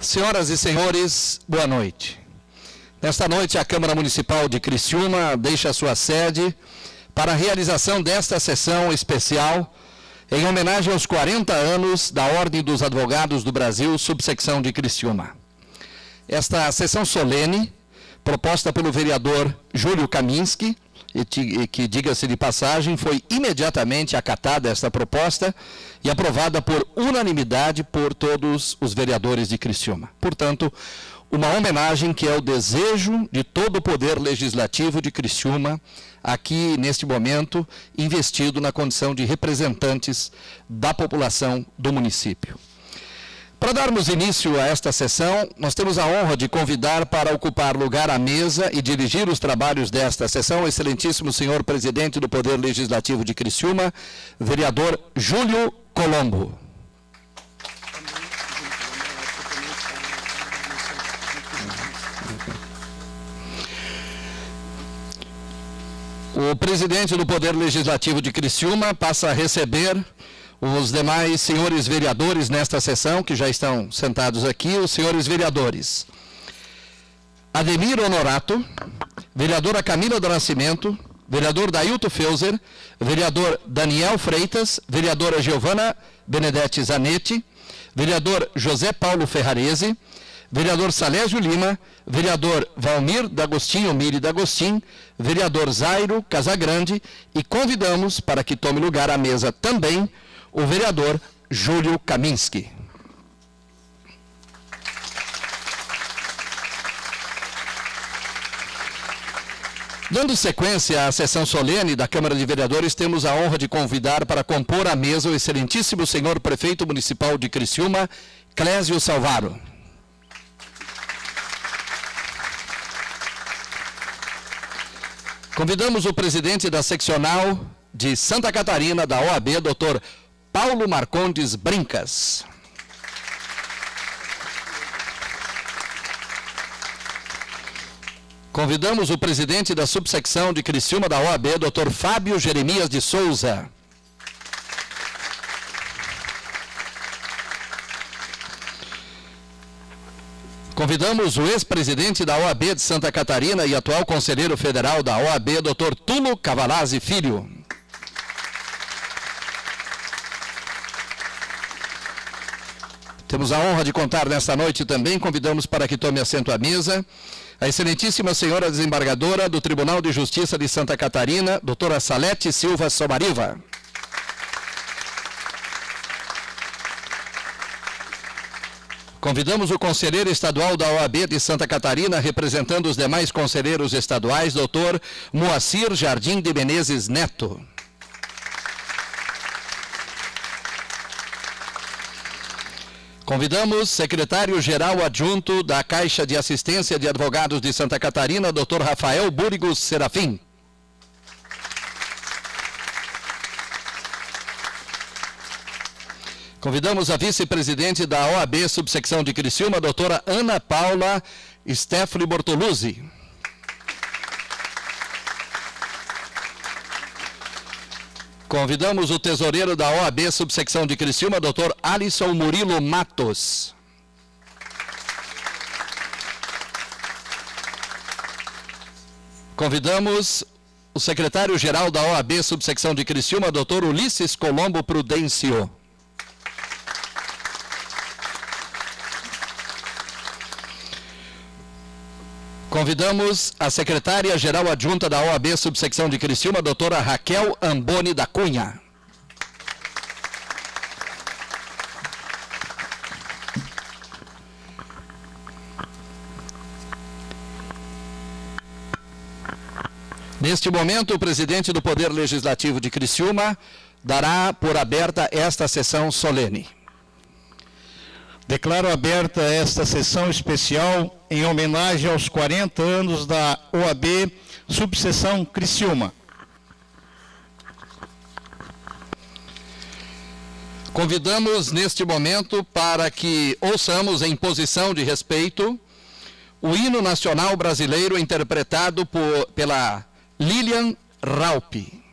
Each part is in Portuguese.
Senhoras e senhores, boa noite. Nesta noite, a Câmara Municipal de Criciúma deixa sua sede para a realização desta sessão especial em homenagem aos 40 anos da Ordem dos Advogados do Brasil, subsecção de Criciúma. Esta sessão solene, proposta pelo vereador Júlio Kaminski, e que, diga-se de passagem, foi imediatamente acatada esta proposta e aprovada por unanimidade por todos os vereadores de Criciúma. Portanto, uma homenagem que é o desejo de todo o poder legislativo de Criciúma, aqui, neste momento, investido na condição de representantes da população do município. Para darmos início a esta sessão, nós temos a honra de convidar para ocupar lugar à mesa e dirigir os trabalhos desta sessão o excelentíssimo senhor presidente do Poder Legislativo de Criciúma, vereador Júlio Colombo. O presidente do Poder Legislativo de Criciúma passa a receber os demais senhores vereadores nesta sessão, que já estão sentados aqui, os senhores vereadores Ademir Honorato, vereadora Camila do Nascimento, vereador Dailton Feuser, vereador Daniel Freitas, vereadora Giovana Benedetti Zanetti, vereador José Paulo Ferrarese, vereador Salésio Lima, vereador Valmir D'Agostinho Miri D'Agostin, vereador Zairo Casagrande, e convidamos para que tome lugar à mesa também o vereador Júlio Kaminski. Dando sequência à sessão solene da Câmara de Vereadores, temos a honra de convidar para compor a mesa o excelentíssimo senhor prefeito municipal de Criciúma, Clésio Salvaro. Convidamos o presidente da seccional de Santa Catarina, da OAB, doutor Paulo Marcondes Brincas. Convidamos o presidente da subsecção de Criciúma da OAB, Dr. Fábio Jeremias de Souza. Convidamos o ex-presidente da OAB de Santa Catarina e atual conselheiro federal da OAB, Dr. Tulo Cavalazzi Filho. Temos a honra de contar nesta noite também, convidamos para que tome assento à mesa, a excelentíssima senhora desembargadora do Tribunal de Justiça de Santa Catarina, doutora Salete Silva Somariva. Convidamos o conselheiro estadual da OAB de Santa Catarina, representando os demais conselheiros estaduais, doutor Moacir Jardim de Menezes Neto. Convidamos o secretário-geral adjunto da Caixa de Assistência de Advogados de Santa Catarina, Dr. Rafael Búrigos Serafim. Convidamos a vice-presidente da OAB, subsecção de Criciúma, doutora Ana Paula Steffli Bortoluzzi. Convidamos o tesoureiro da OAB, subsecção de Criciúma, Dr. Alisson Murilo Matos. Convidamos o secretário-geral da OAB, subsecção de Criciúma, Dr. Ulisses Colombo Prudencio. Convidamos a secretária-geral adjunta da OAB, subsecção de Criciúma, doutora Raquel Amboni da Cunha. Neste momento, o presidente do Poder Legislativo de Criciúma dará por aberta esta sessão solene. Declaro aberta esta sessão especial em homenagem aos 40 anos da OAB, subseção Criciúma. Convidamos neste momento para que ouçamos em posição de respeito o hino nacional brasileiro interpretado pela Lilian Raupi.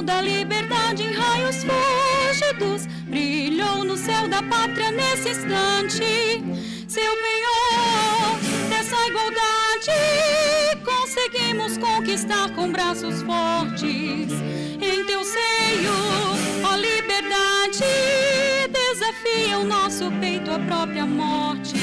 da liberdade em raios fúlgidos, brilhou no céu da pátria nesse instante. Seu penhor dessa igualdade conseguimos conquistar com braços fortes. Em teu seio, ó liberdade, desafia o nosso peito à própria morte.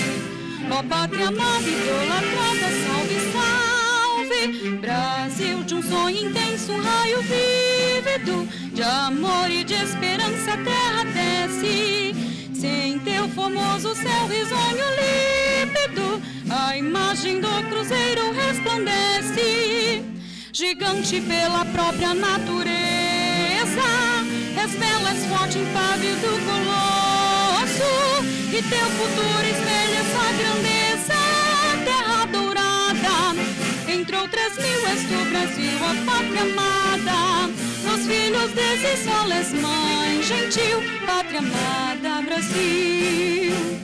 Ó pátria amada, idolatrada, salve, salve, Brasil de um sonho intenso, um raio vívido, de amor e de esperança a terra desce. Sem teu formoso céu risonho límpido, a imagem do cruzeiro resplandece. Gigante pela própria natureza, és bela, és forte, impávido colosso, e teu futuro espelha essa grandeza. Terra dourada, entre outras mil, és tu, Brasil, a pátria amada. Nos filhos desse sol és mãe gentil, pátria amada, Brasil.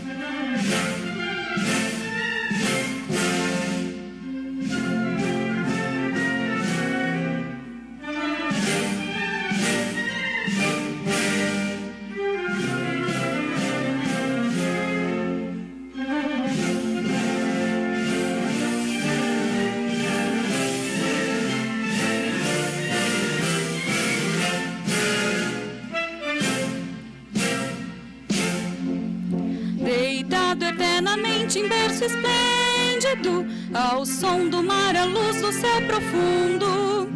Eternamente em berço esplêndido, ao som do mar, a luz do céu profundo,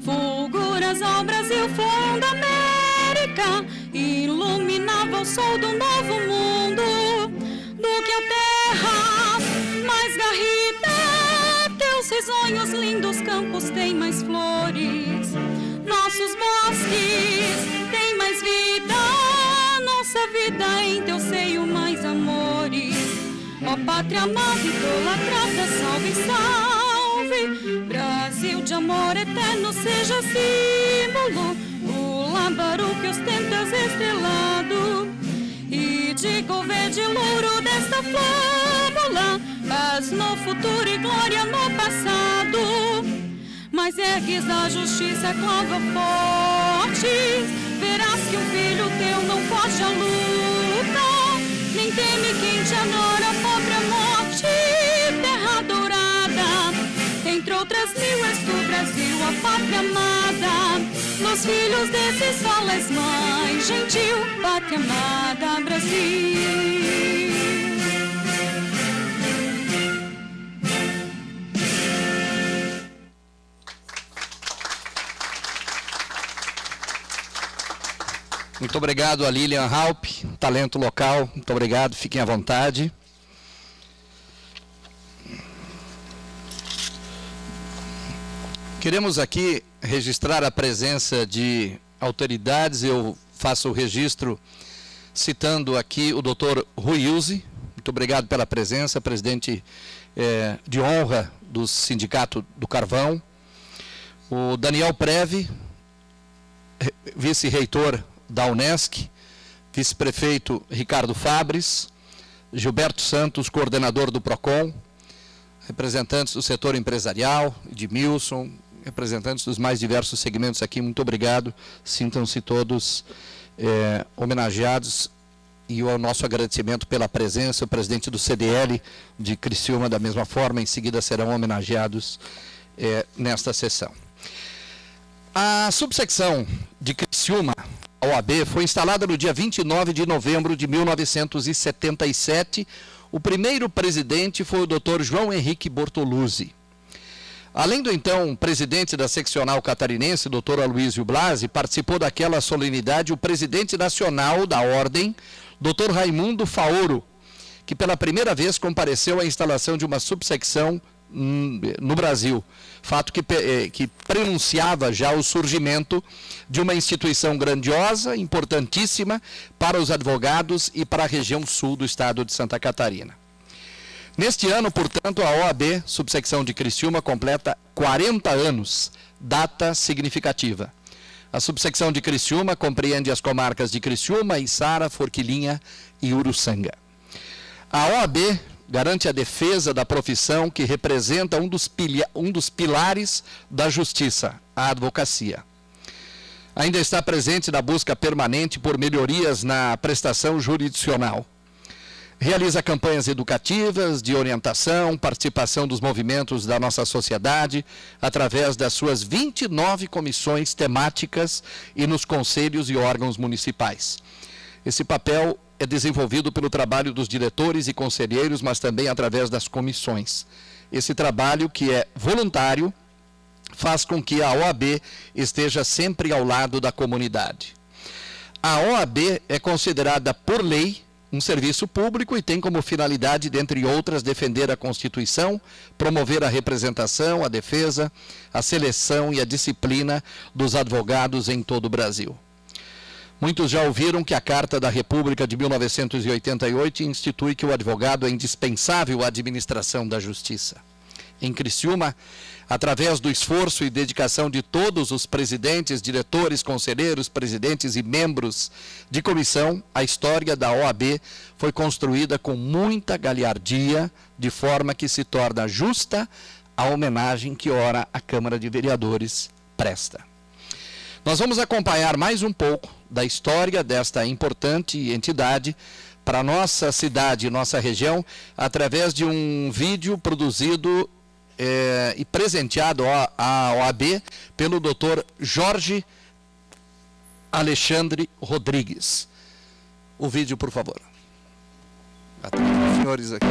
fulguras ao Brasil, fundo América, iluminava o sol do novo mundo. Do que a terra mais garrida, teus risonhos lindos campos têm mais flores, nossos bosques têm mais vida, nossa vida em teu seio mais amores. Ó pátria amada, idolatrada, salve, salve, Brasil de amor eterno, seja símbolo, o lábaro que ostentas estrelado, e de couve de louro desta flâmula, paz no futuro e glória no passado. Mas ergues a justiça, clava forte, verás que um filho teu não foge à luta, nem teme quem te adora, pobre a morte. Terra dourada, entre outras mil, és tu, Brasil, a pátria amada. Nos filhos desse sol és mãe gentil, pátria amada, Brasil. Muito obrigado a Lilian Halp, talento local. Muito obrigado, fiquem à vontade. Queremos aqui registrar a presença de autoridades. Eu faço o registro citando aqui o Dr. Rui Ilse. Muito obrigado pela presença, presidente de honra do Sindicato do Carvão. O Daniel Preve, vice-reitor da Unesc, vice-prefeito Ricardo Fabres, Gilberto Santos, coordenador do PROCON, representantes do setor empresarial, Edmilson, representantes dos mais diversos segmentos aqui, muito obrigado, sintam-se todos homenageados, e o nosso agradecimento pela presença. O presidente do CDL de Criciúma, da mesma forma, em seguida serão homenageados nesta sessão. A subsecção de Criciúma, a OAB, foi instalada no dia 29 de novembro de 1977. O primeiro presidente foi o Dr. João Henrique Bortoluzzi. Além do então presidente da seccional catarinense, Dr. Aloysio Blasi, participou daquela solenidade o presidente nacional da ordem, Dr. Raimundo Faoro, que pela primeira vez compareceu à instalação de uma subsecção no Brasil, fato que prenunciava já o surgimento de uma instituição grandiosa, importantíssima para os advogados e para a região sul do estado de Santa Catarina. Neste ano, portanto, a OAB, subsecção de Criciúma, completa 40 anos, data significativa. A subsecção de Criciúma compreende as comarcas de Criciúma, Içara, Forquilinha e Uruçanga. A OAB garante a defesa da profissão que representa um dos pilares da justiça, a advocacia. ainda está presente na busca permanente por melhorias na prestação jurisdicional. Realiza campanhas educativas, de orientação, participação dos movimentos da nossa sociedade, através das suas 29 comissões temáticas e nos conselhos e órgãos municipais. Esse papel é desenvolvido pelo trabalho dos diretores e conselheiros, mas também através das comissões. Esse trabalho, que é voluntário, faz com que a OAB esteja sempre ao lado da comunidade. A OAB é considerada, por lei, um serviço público e tem como finalidade, dentre outras, defender a Constituição, promover a representação, a defesa, a seleção e a disciplina dos advogados em todo o Brasil. Muitos já ouviram que a Carta da República de 1988 institui que o advogado é indispensável à administração da justiça. Em Criciúma, através do esforço e dedicação de todos os presidentes, diretores, conselheiros, presidentes e membros de comissão, a história da OAB foi construída com muita galhardia, de forma que se torna justa a homenagem que ora a Câmara de Vereadores presta. Nós vamos acompanhar mais um pouco da história desta importante entidade para a nossa cidade e nossa região, através de um vídeo produzido e presenteado à OAB pelo Dr. Jorge Alexandre Rodrigues. O vídeo, por favor. Até os senhores aqui.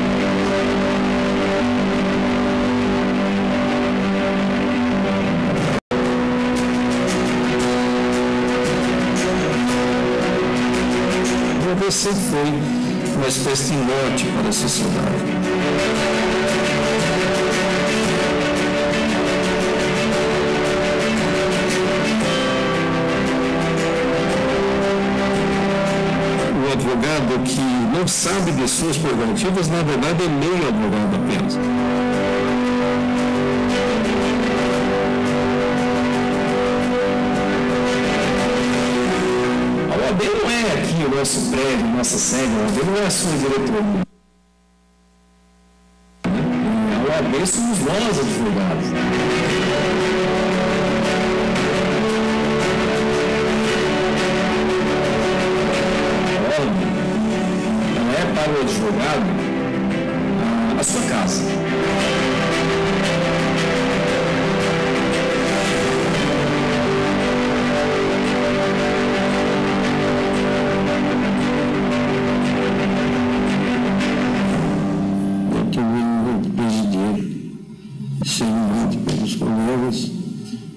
Você foi uma espécie de norte para a sociedade. O advogado que não sabe de suas prerrogativas, na verdade, é meio advogado apenas. A OAB não é aqui o nosso prédio, nossa sede, a OAB não é a sua diretoria. A OAB somos nós, advogados. Ela é para o advogado a sua casa. Eu também vou presidir, ser eleito pelos colegas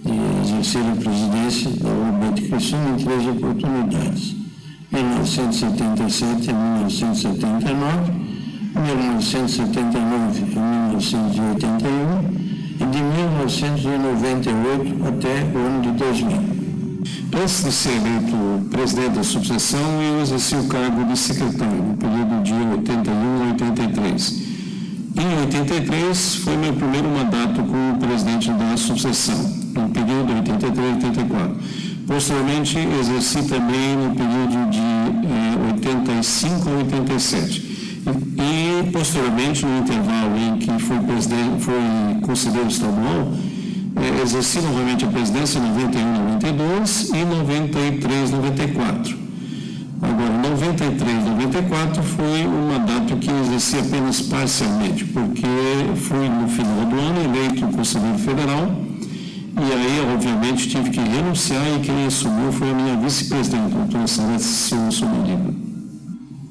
e exercer a presidência da OAB de Criciúma em 3 oportunidades. 1977 a 1979, 1979 a 1981 e de 1998 até o ano de 2000. Antes de ser eleito presidente da subseção, eu exerci o cargo de secretário, no período de 81 a 83. Em 83 foi meu primeiro mandato como presidente da subseção, no período 83 a 84. Posteriormente, exerci também no período de 85 a 87. E, posteriormente, no intervalo em que fui conselheiro estadual, exerci novamente a presidência em 91 a 92 e 93 a 94. Agora, 93 a 94 foi um mandato que exerci apenas parcialmente, porque fui, no final do ano, eleito conselheiro federal. E aí, obviamente, tive que renunciar e quem assumiu foi a minha vice-presidente, a doutora Sara Silva Somerino.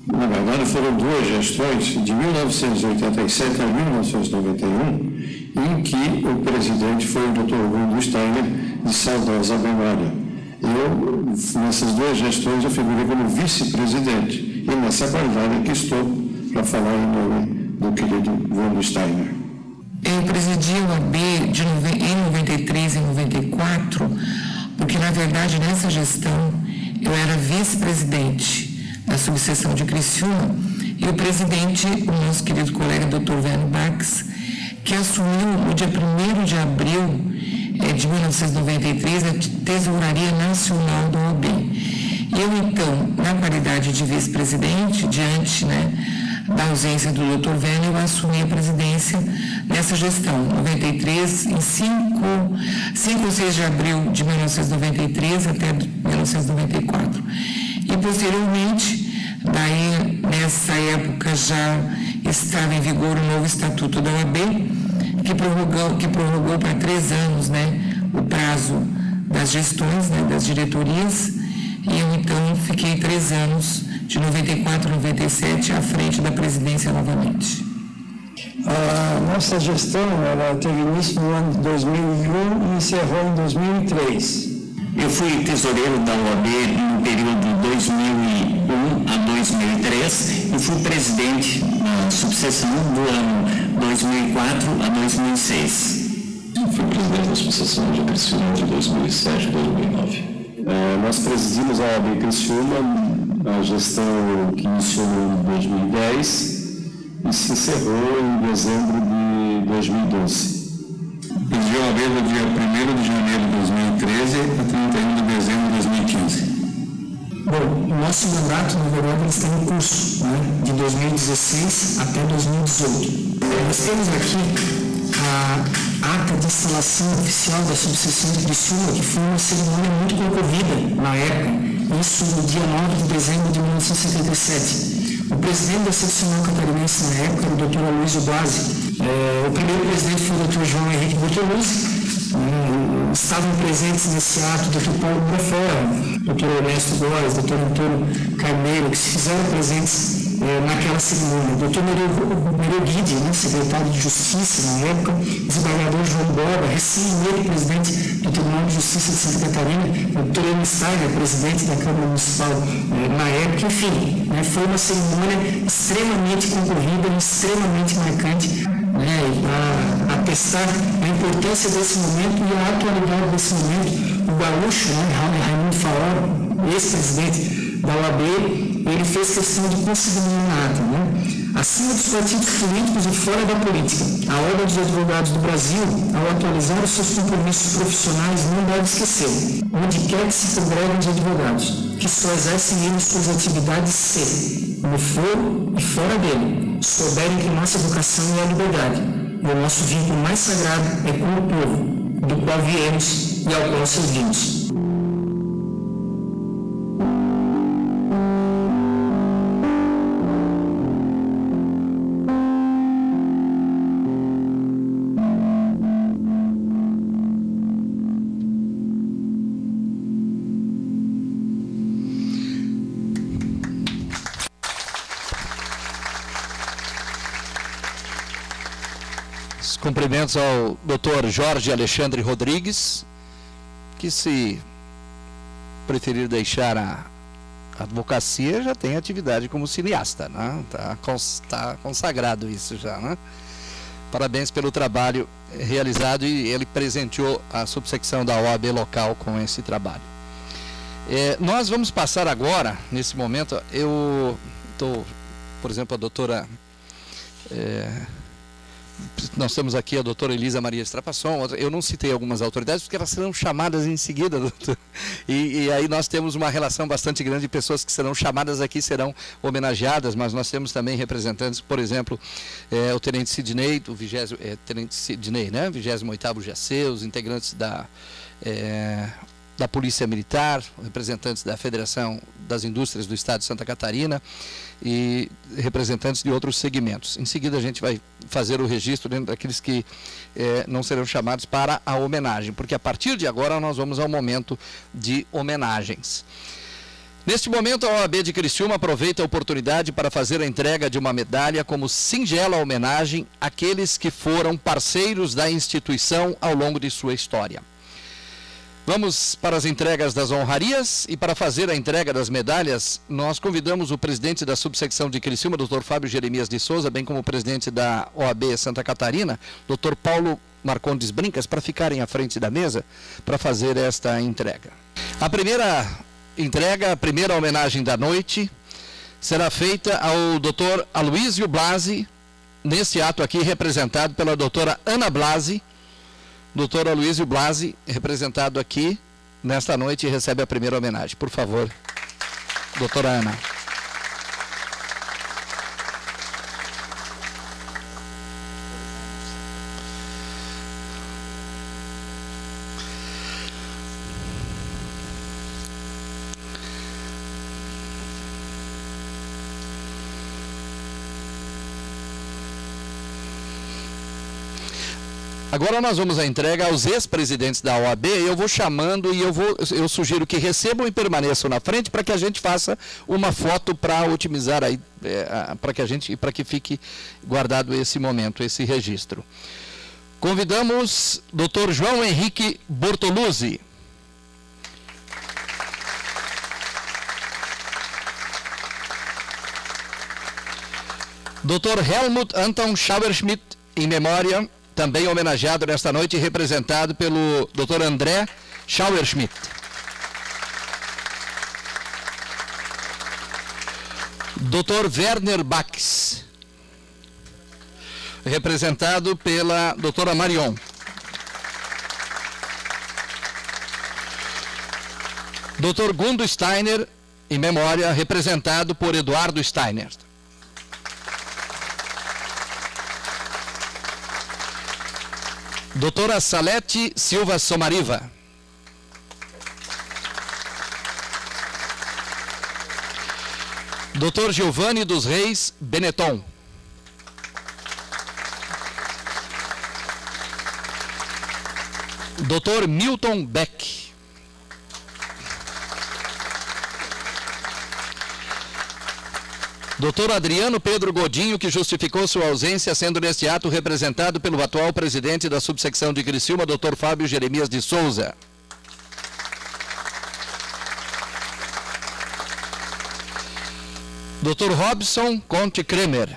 Na verdade, foram 2 gestões, de 1987 a 1991, em que o presidente foi o Dr. Rudolf Steiner, de saudosa memória. Eu, nessas 2 gestões, eu figurei como vice-presidente, e nessa qualidade aqui estou para falar em nome do querido Rudolf Steiner. Eu presidi o OAB em 93 e 94, porque, na verdade, nessa gestão, eu era vice-presidente da subseção de Criciúma e o presidente, o nosso querido colega Dr. Werner Bax, que assumiu no dia 1º de abril de 1993 a Tesouraria Nacional da OAB. Eu, então, na qualidade de vice-presidente, diante da ausência do Dr. Vênia, eu assumi a presidência nessa gestão, 93, em 5 ou 6 de abril de 1993 até 1994. E, posteriormente, daí, nessa época, já estava em vigor o novo Estatuto da OAB, que prorrogou para 3 anos, né, o prazo das gestões, né, das diretorias, e eu, então, fiquei 3 anos, de 94 a 97, à frente da presidência novamente. A nossa gestão, ela teve início no ano de 2001 e encerrou em 2003. Eu fui tesoureiro da OAB no período 2001 a 2003 e fui presidente na subseção do ano 2004 a 2006. Eu fui presidente da subseção de Criciúma de 2007 a 2009. Nós presidimos a OAB Criciúma, a gestão que iniciou em 2010 e se encerrou em dezembro de 2012. Presidi a OAB do dia 1º de janeiro de 2013 a 31 de dezembro de 2015. Bom, o nosso mandato, na verdade, está em curso, né, de 2016 até 2018. Nós temos aqui a ata de instalação oficial da subseção de Criciúma, que foi uma cerimônia muito concorrida na época, isso no dia 9 de dezembro de 1977. O presidente da seccional catarinense na época era o Dr. Aloysio Blasi. O primeiro presidente foi o Dr. João Henrique Bortoluzzi. Estavam presentes nesse ato o Dr. Paulo Brafera, Dr. Ernesto Góes, Dr. Antônio Carneiro, que se fizeram presentes naquela cerimônia. O Dr. Nereu Guide, né, secretário de Justiça na época, desembargador João Borba, recém-eleito presidente do Tribunal de Justiça de Santa Catarina, o Dr. Emi Steiner, presidente da Câmara Municipal na época. Enfim, né, foi uma cerimônia extremamente concorrida, extremamente marcante, né, a atestar a importância desse momento e a atualidade desse momento. O gaúcho, né, Raimundo Faoro, ex-presidente da OAB, ele fez questão de considerar na ata, né? Acima dos partidos políticos e fora da política, a Ordem dos Advogados do Brasil, ao atualizar os seus compromissos profissionais, não deve esquecer, onde quer que se congreguem os advogados, que só exercem eles suas atividades se, no foro e fora dele, souberem que nossa vocação é a liberdade, e o nosso vínculo mais sagrado é com o povo, do qual viemos e ao qual servimos. Cumprimentos ao Dr. Jorge Alexandre Rodrigues, que, se preferir deixar a advocacia, já tem atividade como cineasta, né? Tá consagrado isso já, né? Parabéns pelo trabalho realizado, e ele presenteou a subsecção da OAB local com esse trabalho. Nós vamos passar agora, nesse momento, eu estou, por exemplo, a doutora... nós temos aqui a doutora Elisa Maria Strapasson. Eu não citei algumas autoridades porque elas serão chamadas em seguida, doutor. E aí nós temos uma relação bastante grande de pessoas que serão chamadas aqui, serão homenageadas, mas nós temos também representantes, por exemplo, o Tenente Sidney, Tenente Sidney, né? 28º GAC, os integrantes da Polícia Militar, representantes da Federação das Indústrias do Estado de Santa Catarina e representantes de outros segmentos. Em seguida a gente vai fazer o registro dentro daqueles que não serão chamados para a homenagem, porque a partir de agora nós vamos ao momento de homenagens. Neste momento, a OAB de Criciúma aproveita a oportunidade para fazer a entrega de uma medalha como singela homenagem àqueles que foram parceiros da instituição ao longo de sua história. Vamos para as entregas das honrarias, e para fazer a entrega das medalhas, nós convidamos o presidente da subsecção de Criciúma, Dr. Fábio Jeremias de Souza, bem como o presidente da OAB Santa Catarina, Dr. Paulo Marcondes Brincas, para ficarem à frente da mesa para fazer esta entrega. A primeira entrega, a primeira homenagem da noite, será feita ao Dr. Aloysio Blasi, nesse ato aqui representado pela doutora Ana Blasi. Doutor Aloysio Blasi, representado aqui nesta noite, recebe a primeira homenagem. Por favor, doutora Ana. Agora nós vamos à entrega aos ex-presidentes da OAB. Eu vou chamando e eu sugiro que recebam e permaneçam na frente para que a gente faça uma foto para otimizar aí, para que fique guardado esse momento, esse registro. Convidamos Dr. João Henrique Bortoluzzi. Dr. Helmut Anton Schauerschmidt, em memória, também homenageado nesta noite, representado pelo Dr. André Schauerschmidt. Dr. Werner Bax, representado pela doutora Marion. Dr. Gundo Steiner, em memória, representado por Eduardo Steiner. Doutora Salete Silva Somariva. Dr. Giovanni dos Reis Benetton. Dr. Milton Beck. Dr. Adriano Pedro Godinho, que justificou sua ausência, sendo neste ato representado pelo atual presidente da subsecção de Criciúma, Dr. Fábio Jeremias de Souza. Dr. Robson Conte Kremer.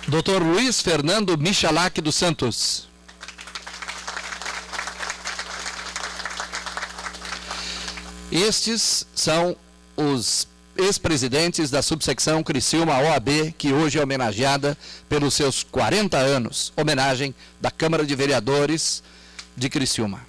Dr. Luiz Fernando Michalak dos Santos. Estes são os ex-presidentes da subsecção Criciúma OAB, que hoje é homenageada pelos seus 40 anos, homenagem da Câmara de Vereadores de Criciúma.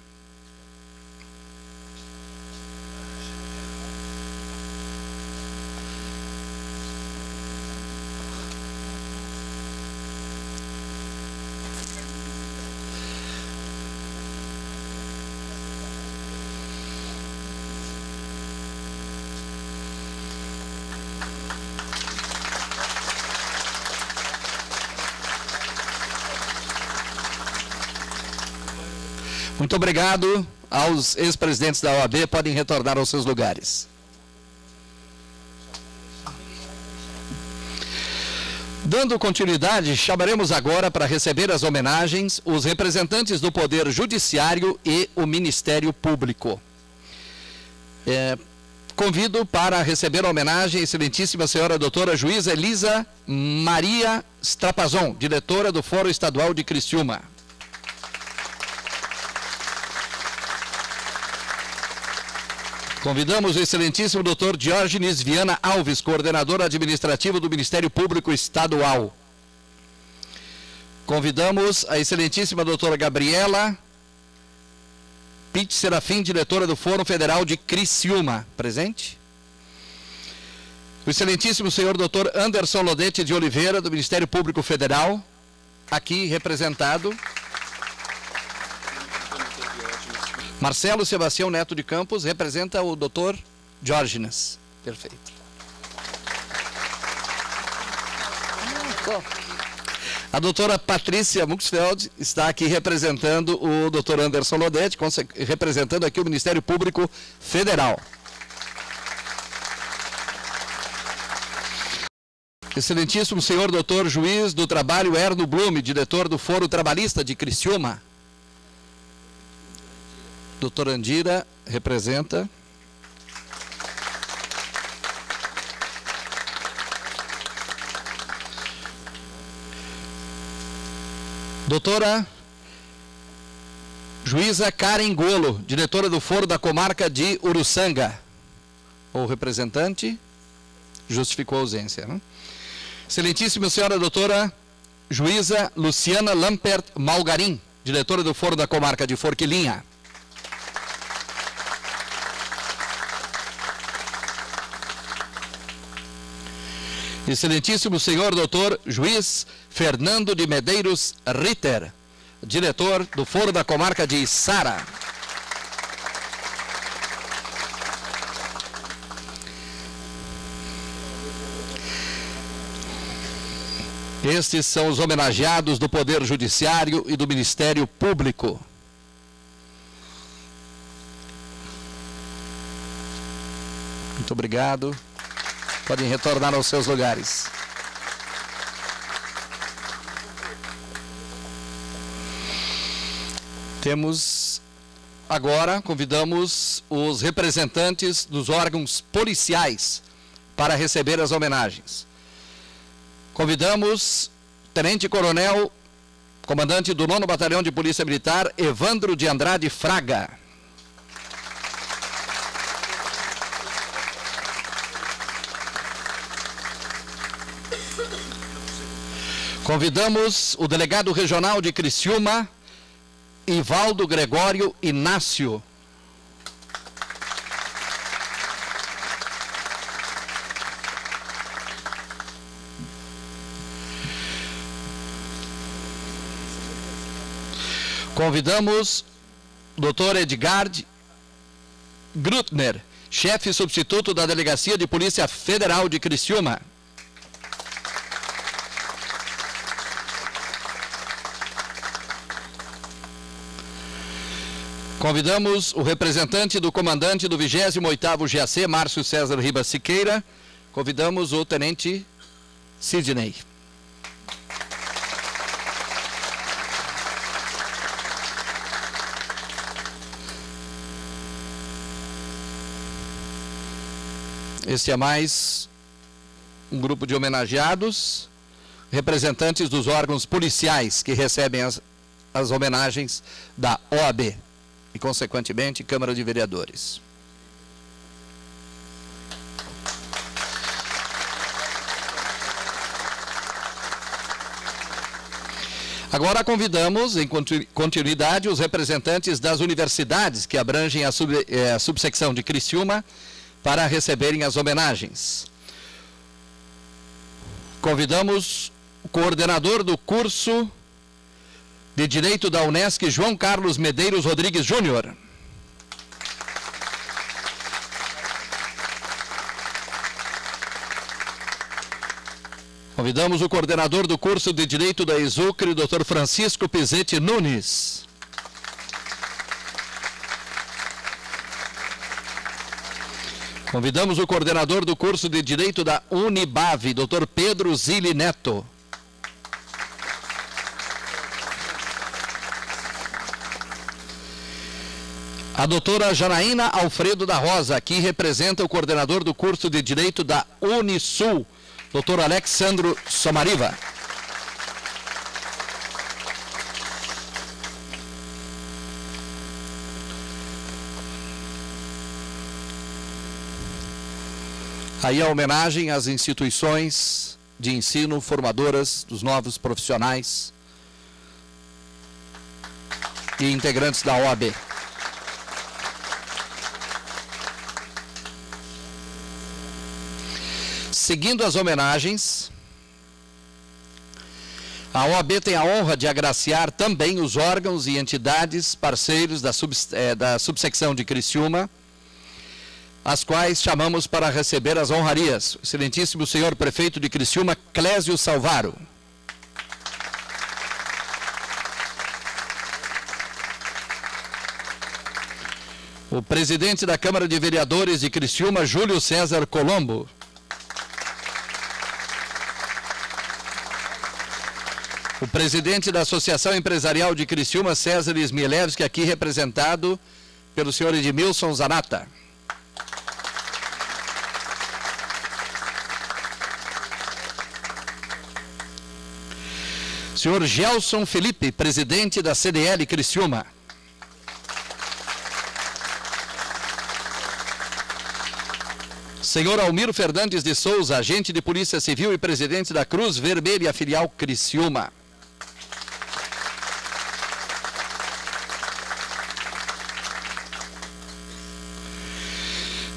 Muito obrigado aos ex-presidentes da OAB, podem retornar aos seus lugares. Dando continuidade, chamaremos agora para receber as homenagens os representantes do Poder Judiciário e o Ministério Público. Convido para receber a homenagem a excelentíssima senhora doutora juíza Elisa Maria Strapazon, diretora do Fórum Estadual de Criciúma. Convidamos o excelentíssimo Dr. Diógenes Viana Alves, coordenador administrativo do Ministério Público Estadual. Convidamos a excelentíssima doutora Gabriela Pitt Serafim, diretora do Fórum Federal de Criciúma. Presente? O excelentíssimo senhor Dr. Anderson Lodete de Oliveira, do Ministério Público Federal, aqui representado. Marcelo Sebastião Neto de Campos representa o Dr. Diógenes. Perfeito. A doutora Patrícia Muxfeld está aqui representando o Dr. Anderson Lodete, representando aqui o Ministério Público Federal. Excelentíssimo senhor Dr. Juiz do Trabalho Erno Blume, diretor do Fórum Trabalhista de Criciúma. Doutora Andira representa. Doutora Juíza Karen Golo, diretora do Fórum da Comarca de Uruçanga. O representante justificou a ausência, né? Excelentíssima senhora doutora Juíza Luciana Lampert Malgarim, diretora do Fórum da Comarca de Forquilinha. Excelentíssimo senhor doutor Juiz Fernando de Medeiros Ritter, diretor do Fórum da Comarca de Içara. Estes são os homenageados do Poder Judiciário e do Ministério Público. Muito obrigado. Podem retornar aos seus lugares. Temos agora, convidamos os representantes dos órgãos policiais para receber as homenagens. Convidamos Tenente Coronel, comandante do 9º Batalhão de Polícia Militar, Evandro de Andrade Fraga. Convidamos o delegado regional de Criciúma, Ivaldo Gregório Inácio. Convidamos o Dr. Edgard Grutner, chefe substituto da Delegacia de Polícia Federal de Criciúma. Convidamos o representante do comandante do 28º GAC, Márcio César Ribas Siqueira. Convidamos o tenente Sidney. Este é mais um grupo de homenageados, representantes dos órgãos policiais que recebem as homenagens da OAB e, consequentemente, Câmara de Vereadores. Agora convidamos, em continuidade, os representantes das universidades que abrangem a subsecção de Criciúma para receberem as homenagens. Convidamos o coordenador do curso de Direito da Unesc, João Carlos Medeiros Rodrigues Júnior. Convidamos o coordenador do curso de Direito da Exucre, Dr. Francisco Pizzetti Nunes. Convidamos o coordenador do curso de Direito da Unibave, Dr. Pedro Zilli Neto. A doutora Janaína Alfredo da Rosa, aqui representa o coordenador do curso de Direito da Unisul, Dr. Alexandro Somariva. Aí a homenagem às instituições de ensino formadoras dos novos profissionais e integrantes da OAB. Seguindo as homenagens, a OAB tem a honra de agraciar também os órgãos e entidades parceiros da subsecção de Criciúma, as quais chamamos para receber as honrarias. O excelentíssimo senhor prefeito de Criciúma, Clésio Salvaro. O presidente da Câmara de Vereadores de Criciúma, Júlio César Colombo. O presidente da Associação Empresarial de Criciúma, César Smielewski, aqui representado pelo senhor Edmilson Zanata. Senhor Gelson Felipe, presidente da CDL Criciúma. Senhor Almiro Fernandes de Souza, agente de Polícia Civil e presidente da Cruz Vermelha, filial Criciúma.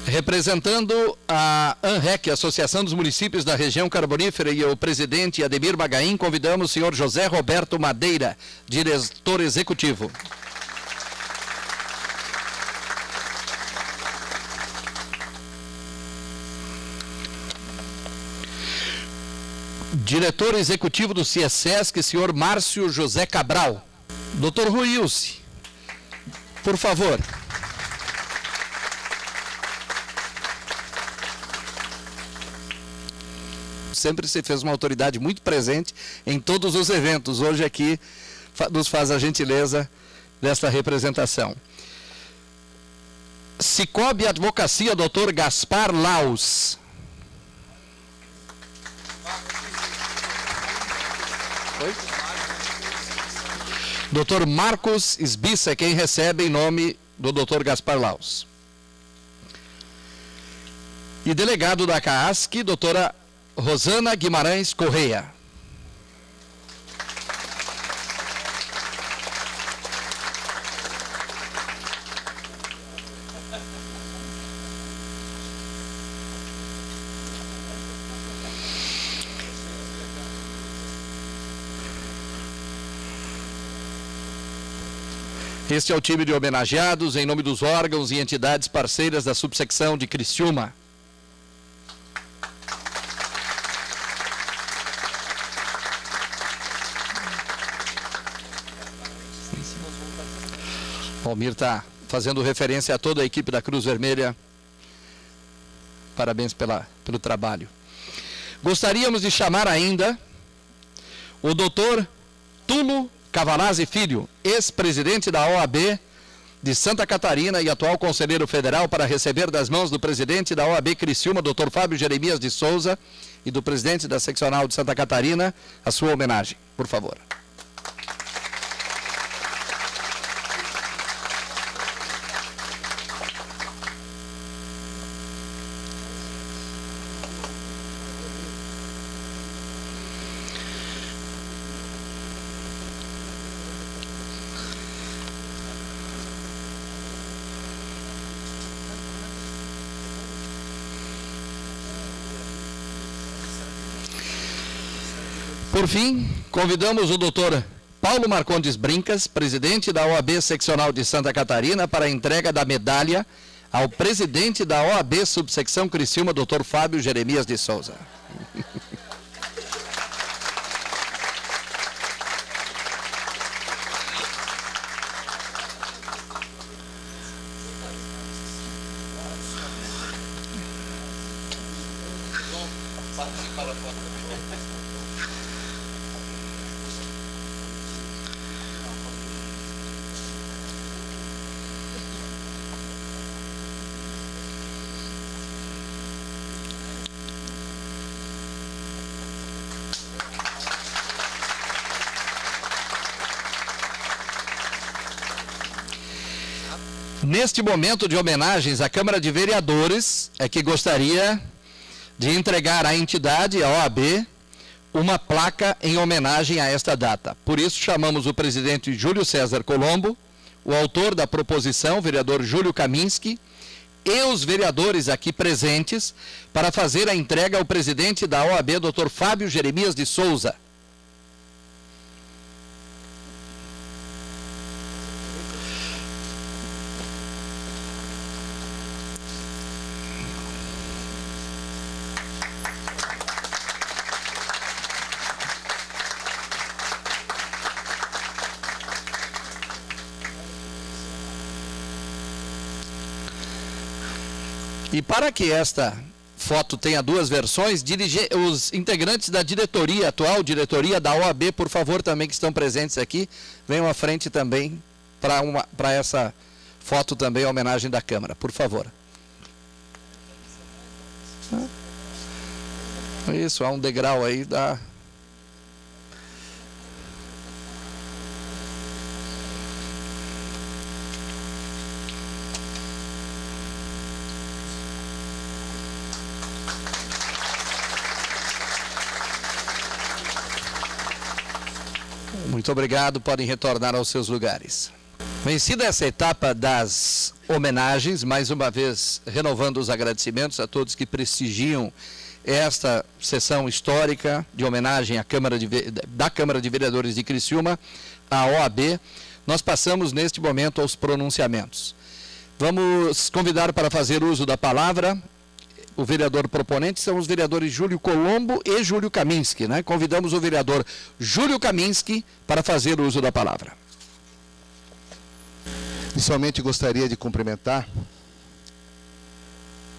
Representando a ANREC, Associação dos Municípios da Região Carbonífera, e o presidente Ademir Bagaim, convidamos o senhor José Roberto Madeira, diretor executivo. Diretor executivo do CIESESC, senhor Márcio José Cabral. Dr. Ruilce, por favor. Sempre se fez uma autoridade muito presente em todos os eventos. Hoje aqui nos faz a gentileza desta representação. Cicobi Advocacia, Dr. Gaspar Laus. Oi? Dr. Marcos Esbissa é quem recebe em nome do Dr. Gaspar Laus. E delegado da CAASC, doutora Rosana Guimarães Correia. Este é o time de homenageados em nome dos órgãos e entidades parceiras da subsecção de Criciúma. O Almir está fazendo referência a toda a equipe da Cruz Vermelha. Parabéns pelo trabalho. Gostaríamos de chamar ainda o doutor Tulo Cavalazzi Filho, ex-presidente da OAB de Santa Catarina e atual conselheiro federal, para receber das mãos do presidente da OAB Criciúma, Dr. Fábio Jeremias de Souza, e do presidente da seccional de Santa Catarina, a sua homenagem. Por favor. Por fim, convidamos o doutor Paulo Marcondes Brincas, presidente da OAB Seccional de Santa Catarina, para a entrega da medalha ao presidente da OAB Subsecção Criciúma, doutor Fábio Jeremias de Souza. Neste momento de homenagens, a Câmara de Vereadores é que gostaria de entregar à entidade, a OAB, uma placa em homenagem a esta data. Por isso, chamamos o presidente Júlio César Colombo, o autor da proposição, o vereador Júlio Kaminski, e os vereadores aqui presentes, para fazer a entrega ao presidente da OAB, Dr. Fábio Jeremias de Souza. E para que esta foto tenha duas versões, os integrantes da diretoria, atual diretoria da OAB, por favor, também que estão presentes aqui, venham à frente também para essa foto também, a homenagem da Câmara, por favor. Isso, há um degrau aí da... Muito obrigado, podem retornar aos seus lugares. Vencida essa etapa das homenagens, mais uma vez renovando os agradecimentos a todos que prestigiam esta sessão histórica de homenagem à da Câmara de Vereadores de Criciúma, a OAB, nós passamos neste momento aos pronunciamentos. Vamos convidar para fazer uso da palavra o vereador proponente são os vereadores Júlio Colombo e Júlio Kaminski, né? Convidamos o vereador Júlio Kaminski para fazer uso da palavra. Inicialmente gostaria de cumprimentar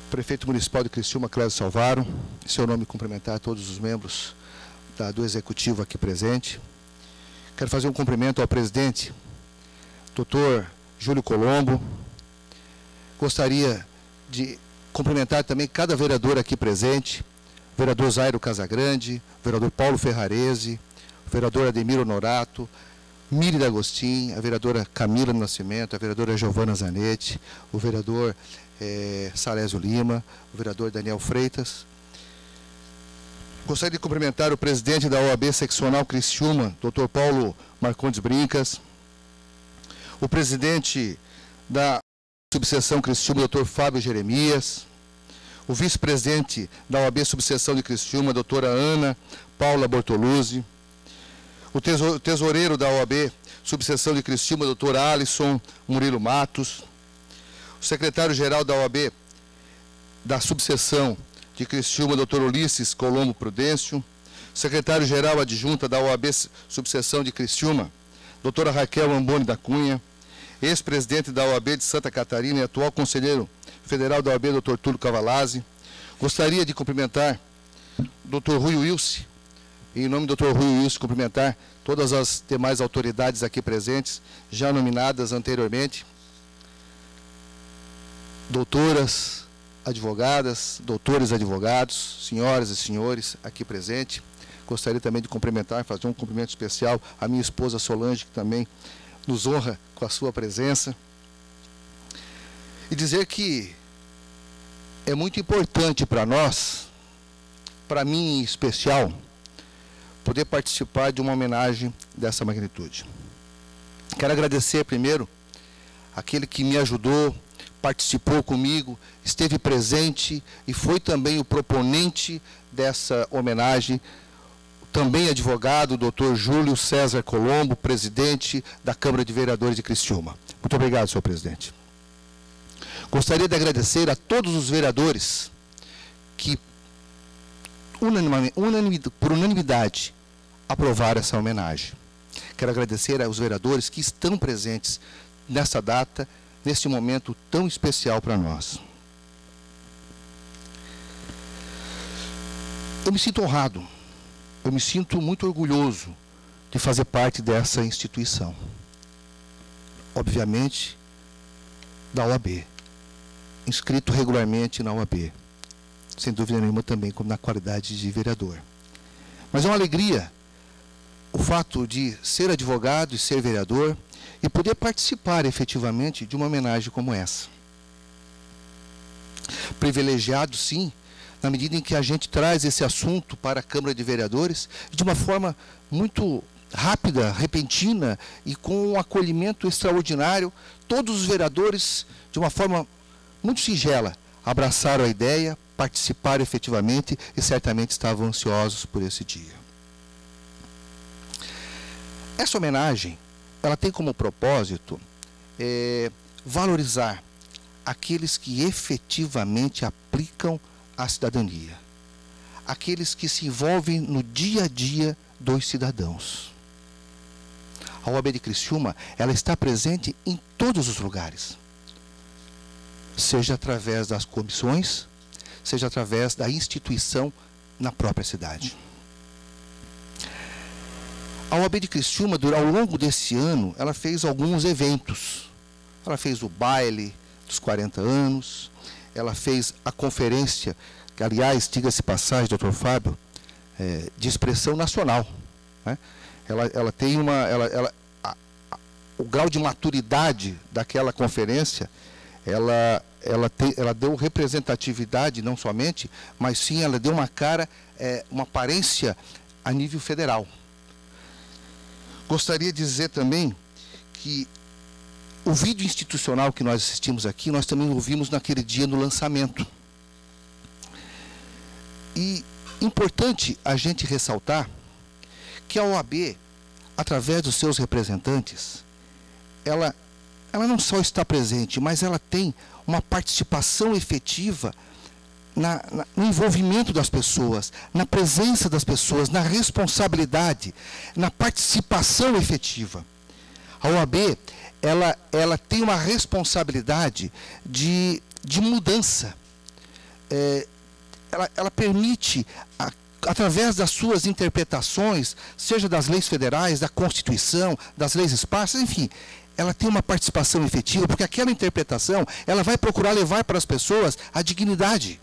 o prefeito municipal de Criciúma, Clésio Salvaro, em seu nome cumprimentar todos os membros do executivo aqui presente. Quero fazer um cumprimento ao presidente, doutor Júlio Colombo. Gostaria de cumprimentar também cada vereador aqui presente, o vereador Zairo Casagrande, o vereador Paulo Ferrarese, o vereador Ademir Honorato, Miri D'Agostin, a vereadora Camila Nascimento, a vereadora Giovana Zanetti, o vereador Salésio Lima, o vereador Daniel Freitas. Gostaria de cumprimentar o presidente da OAB Seccional Criciúma, Dr. Paulo Marcondes Brincas, o presidente da Subseção Criciúma, Dr. Fábio Jeremias, o vice-presidente da OAB Subseção de Criciúma, doutora Ana Paula Bortoluzzi, o tesoureiro da OAB Subseção de Criciúma, doutor Alisson Murilo Matos, o secretário-geral da OAB da Subseção de Criciúma, doutor Ulisses Colombo Prudêncio, secretário-geral adjunta da OAB Subseção de Criciúma, doutora Raquel Amboni da Cunha, ex-presidente da OAB de Santa Catarina e atual conselheiro federal da OAB, doutor Túlio Cavalazzi. Gostaria de cumprimentar o doutor Rui Wilson, e em nome do doutor Rui Wilson, cumprimentar todas as demais autoridades aqui presentes, já nominadas anteriormente, doutoras, advogadas, doutores advogados, senhoras e senhores aqui presentes. Gostaria também de cumprimentar, fazer um cumprimento especial à minha esposa Solange, que também nos honra com a sua presença. E dizer que é muito importante para nós, para mim em especial, poder participar de uma homenagem dessa magnitude. Quero agradecer primeiro aquele que me ajudou, participou comigo, esteve presente e foi também o proponente dessa homenagem, também advogado, doutor Júlio César Colombo, presidente da Câmara de Vereadores de Criciúma. Muito obrigado, senhor presidente. Gostaria de agradecer a todos os vereadores que, por unanimidade, aprovaram essa homenagem. Quero agradecer aos vereadores que estão presentes nessa data, neste momento tão especial para nós. Eu me sinto honrado, eu me sinto muito orgulhoso de fazer parte dessa instituição. Obviamente, da OAB, inscrito regularmente na OAB, sem dúvida nenhuma também como na qualidade de vereador. Mas é uma alegria o fato de ser advogado e ser vereador e poder participar efetivamente de uma homenagem como essa. Privilegiado, sim, na medida em que a gente traz esse assunto para a Câmara de Vereadores de uma forma muito rápida, repentina e com um acolhimento extraordinário. Todos os vereadores, de uma forma muito singela, abraçaram a ideia, participaram efetivamente e certamente estavam ansiosos por esse dia. Essa homenagem, ela tem como propósito valorizar aqueles que efetivamente aplicam a cidadania, aqueles que se envolvem no dia a dia dos cidadãos. A OAB de Criciúma, ela está presente em todos os lugares, seja através das comissões, seja através da instituição na própria cidade. A OAB de Criciúma, ao longo desse ano, ela fez alguns eventos. Ela fez o baile dos 40 anos, ela fez a conferência, que, aliás, diga-se passagem, doutor Fábio, de expressão nacional, né? Ela tem o grau de maturidade daquela conferência, ela deu representatividade não somente, mas sim ela deu uma cara, uma aparência a nível federal. Gostaria de dizer também que o vídeo institucional que nós assistimos aqui, nós também ouvimos naquele dia no lançamento. E importante a gente ressaltar que a OAB, através dos seus representantes, ela não só está presente, mas ela tem uma participação efetiva no envolvimento das pessoas, na presença das pessoas, na responsabilidade, na participação efetiva. A OAB, ela tem uma responsabilidade de mudança. Ela permite, através das suas interpretações, seja das leis federais, da Constituição, das leis esparsas, enfim, ela tem uma participação efetiva, porque aquela interpretação, ela vai procurar levar para as pessoas a dignidade.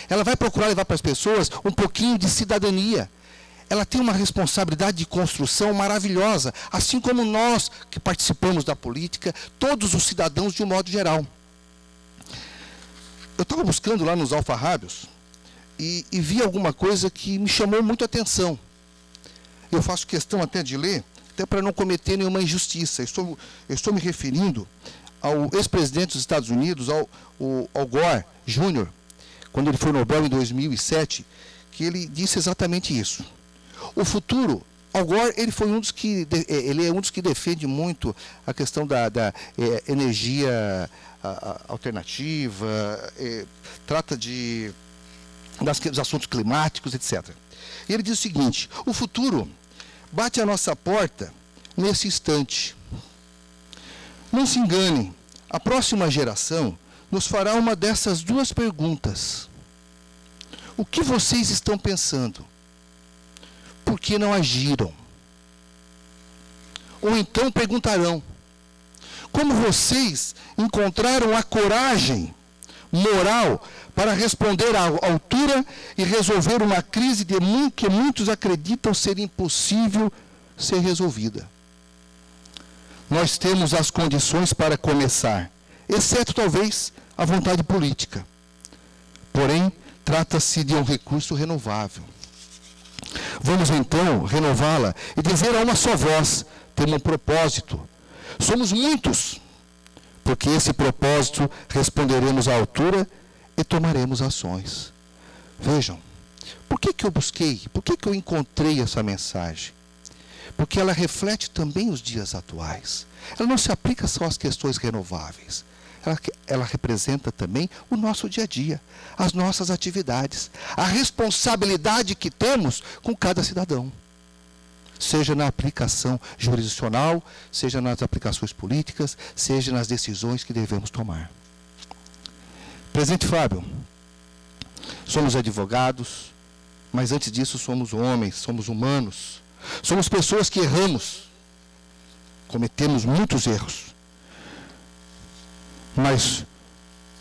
Ela vai procurar levar para as pessoas um pouquinho de cidadania. Ela tem uma responsabilidade de construção maravilhosa, assim como nós que participamos da política, todos os cidadãos de um modo geral. Eu estava buscando lá nos alfarrábios e vi alguma coisa que me chamou muito a atenção. Eu faço questão até de ler, até para não cometer nenhuma injustiça. Estou me referindo ao ex-presidente dos Estados Unidos, ao Gore Jr., quando ele foi Nobel em 2007, que ele disse exatamente isso. O futuro, Al Gore, ele é um dos que defende muito a questão da energia alternativa, trata dos assuntos climáticos, etc. E ele diz o seguinte: o futuro bate à nossa porta nesse instante. Não se engane, a próxima geração nos fará uma dessas duas perguntas. O que vocês estão pensando? Por que não agiram? Ou então perguntarão: como vocês encontraram a coragem moral para responder à altura e resolver uma crise que muitos acreditam ser impossível ser resolvida? Nós temos as condições para começar, exceto talvez a vontade política. Porém, trata-se de um recurso renovável. Vamos então renová-la e dizer a uma só voz: temos um propósito. Somos muitos, porque esse propósito responderemos à altura e tomaremos ações. Vejam, por que eu busquei, por que eu encontrei essa mensagem? Porque ela reflete também os dias atuais. Ela não se aplica só às questões renováveis. Ela representa também o nosso dia a dia, as nossas atividades, a responsabilidade que temos com cada cidadão. Seja na aplicação jurisdicional, seja nas aplicações políticas, seja nas decisões que devemos tomar. Presidente Fábio, somos advogados, mas antes disso somos homens, somos humanos. Somos pessoas que erramos, cometemos muitos erros. Mas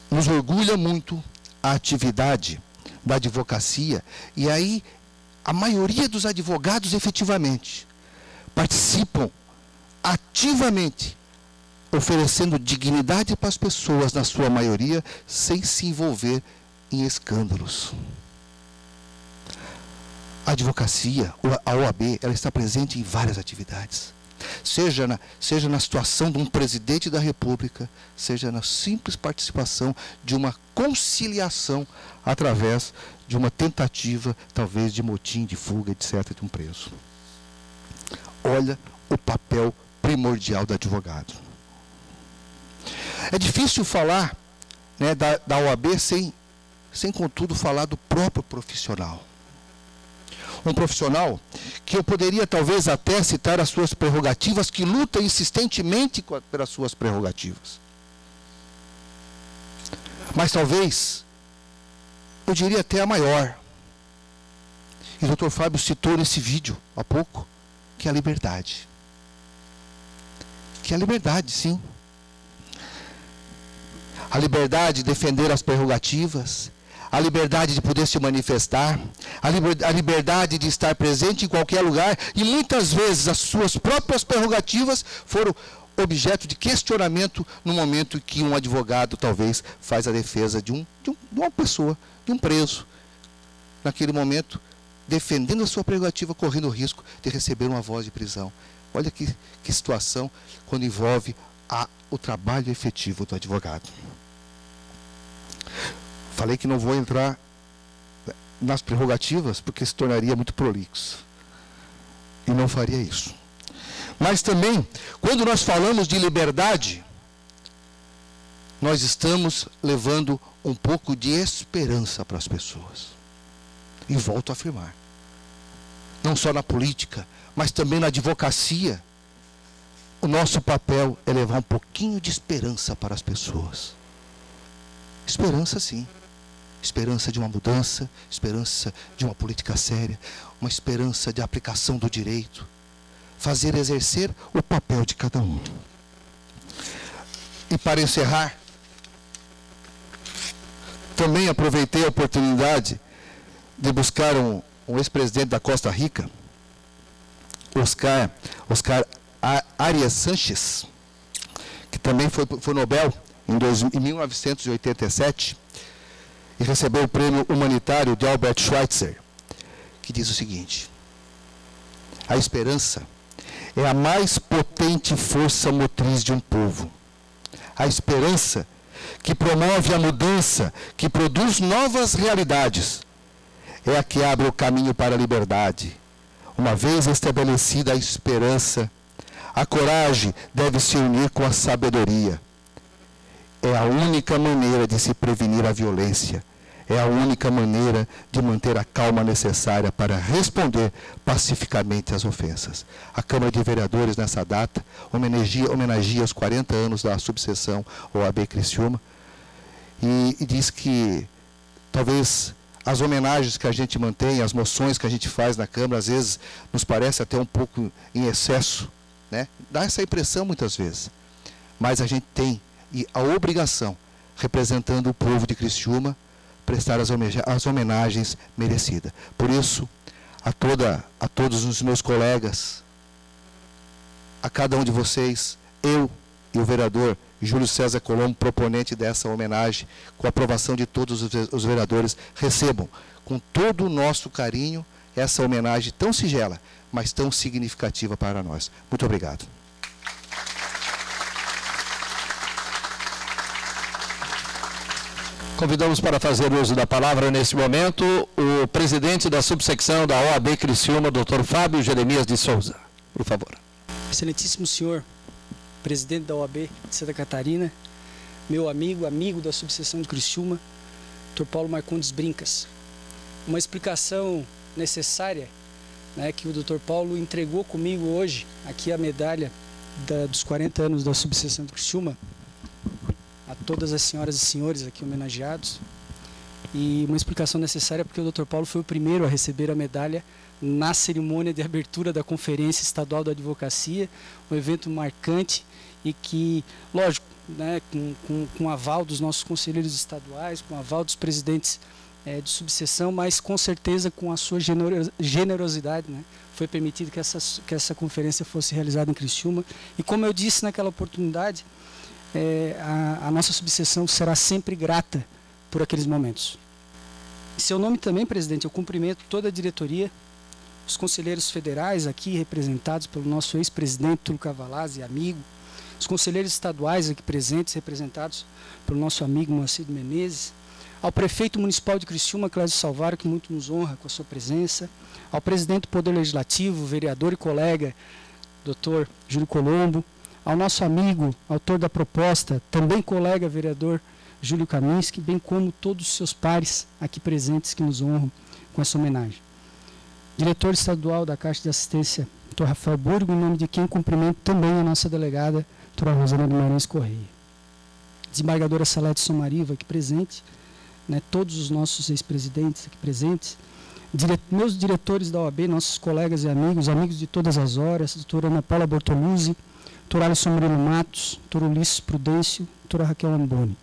nos orgulha muito a atividade da advocacia, e aí a maioria dos advogados efetivamente participam ativamente, oferecendo dignidade para as pessoas, na sua maioria, sem se envolver em escândalos. A advocacia, a OAB, ela está presente em várias atividades. Seja na situação de um presidente da República, seja na simples participação de uma conciliação através de uma tentativa, talvez, de motim, de fuga, etc., de um preso. Olha o papel primordial do advogado. É difícil falar, né, da OAB sem, contudo, falar do próprio profissional. Um profissional que eu poderia talvez até citar as suas prerrogativas, que luta insistentemente pelas suas prerrogativas. Mas talvez, eu diria até a maior. E o Dr. Fábio citou nesse vídeo, há pouco, que é a liberdade. Que é a liberdade, sim. A liberdade de defender as prerrogativas, a liberdade de poder se manifestar, a liberdade de estar presente em qualquer lugar, e muitas vezes as suas próprias prerrogativas foram objeto de questionamento no momento que um advogado talvez faz a defesa de uma pessoa, de um preso. Naquele momento, defendendo a sua prerrogativa, correndo o risco de receber uma voz de prisão. Olha que situação quando envolve o trabalho efetivo do advogado. Falei que não vou entrar nas prerrogativas, porque se tornaria muito prolixo. E não faria isso. Mas também, quando nós falamos de liberdade, nós estamos levando um pouco de esperança para as pessoas. E volto a afirmar, não só na política, mas também na advocacia, o nosso papel é levar um pouquinho de esperança para as pessoas. Esperança, sim. Esperança de uma mudança, esperança de uma política séria, uma esperança de aplicação do direito, fazer exercer o papel de cada um. E para encerrar, também aproveitei a oportunidade de buscar um ex-presidente da Costa Rica, Oscar Arias Sánchez, que também foi Nobel em 1987, e recebeu o prêmio humanitário de Albert Schweitzer, que diz o seguinte: a esperança é a mais potente força motriz de um povo. A esperança que promove a mudança, que produz novas realidades, é a que abre o caminho para a liberdade. Uma vez estabelecida a esperança, a coragem deve se unir com a sabedoria. É a única maneira de se prevenir a violência. É a única maneira de manter a calma necessária para responder pacificamente às ofensas. A Câmara de Vereadores, nessa data, homenageia os 40 anos da subseção OAB Criciúma e diz que talvez as homenagens que a gente mantém, as moções que a gente faz na Câmara, às vezes nos parece até um pouco em excesso, né? Dá essa impressão muitas vezes. Mas a gente tem a obrigação, representando o povo de Criciúma, prestar as homenagens merecidas. Por isso, a todos os meus colegas, a cada um de vocês, eu e o vereador Júlio César Colombo, proponente dessa homenagem, com a aprovação de todos os vereadores, recebam com todo o nosso carinho essa homenagem tão singela, mas tão significativa para nós. Muito obrigado. Convidamos para fazer uso da palavra nesse momento o presidente da subsecção da OAB Criciúma, Dr. Fábio Jeremias de Souza. Por favor. Excelentíssimo senhor, presidente da OAB de Santa Catarina, meu amigo da subseção de Criciúma, Dr. Paulo Marcondes Brincas. Uma explicação necessária, né, que o Dr. Paulo entregou comigo hoje, aqui a medalha dos 40 anos da subseção de Criciúma, a todas as senhoras e senhores aqui homenageados. E uma explicação necessária porque o Dr. Paulo foi o primeiro a receber a medalha na cerimônia de abertura da Conferência Estadual da Advocacia, um evento marcante e que, lógico, né, com o aval dos nossos conselheiros estaduais, com o aval dos presidentes de subseção, mas com certeza com a sua generosidade, né, foi permitido que essa conferência fosse realizada em Criciúma. E como eu disse naquela oportunidade, a nossa subseção será sempre grata por aqueles momentos. Em seu nome também, presidente, eu cumprimento toda a diretoria, os conselheiros federais aqui representados pelo nosso ex-presidente Túlio Cavalazzi, amigo, os conselheiros estaduais aqui presentes, representados pelo nosso amigo Moacir Menezes, ao prefeito municipal de Criciúma, Clésio Salvaro, que muito nos honra com a sua presença, ao presidente do Poder Legislativo, vereador e colega, Dr. Júlio Colombo, ao nosso amigo, autor da proposta, também colega vereador Júlio Kaminski, bem como todos os seus pares aqui presentes que nos honram com essa homenagem. Diretor estadual da Caixa de Assistência, Dr. Rafael Burgo, em nome de quem cumprimento também a nossa delegada, Dra. Rosana Guimarães Correia. Desembargadora Salete Somariva, aqui presente, né, todos os nossos ex-presidentes aqui presentes, meus diretores da OAB, nossos colegas e amigos de todas as horas, doutora Ana Paula Bortoluzzi, doutor Alisson Murilo Matos, doutor Ulisses Prudêncio, doutora Raquel Amboni.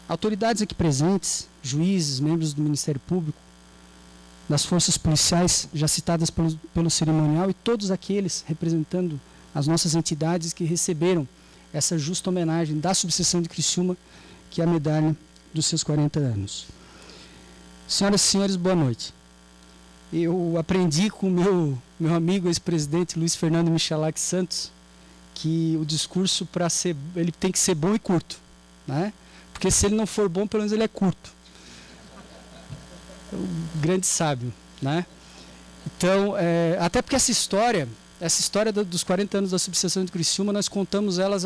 Autoridades aqui presentes, juízes, membros do Ministério Público, das forças policiais já citadas pelo cerimonial e todos aqueles representando as nossas entidades que receberam essa justa homenagem da subseção de Criciúma, que é a medalha dos seus 40 anos. Senhoras e senhores, boa noite. Eu aprendi com o meu amigo ex-presidente Luiz Fernando Michalak Santos que o discurso, ele tem que ser bom e curto, né? Porque se ele não for bom, pelo menos ele é curto. Um grande sábio, né? Então, até porque essa história essa história dos 40 anos da subseção de Criciúma, nós contamos ela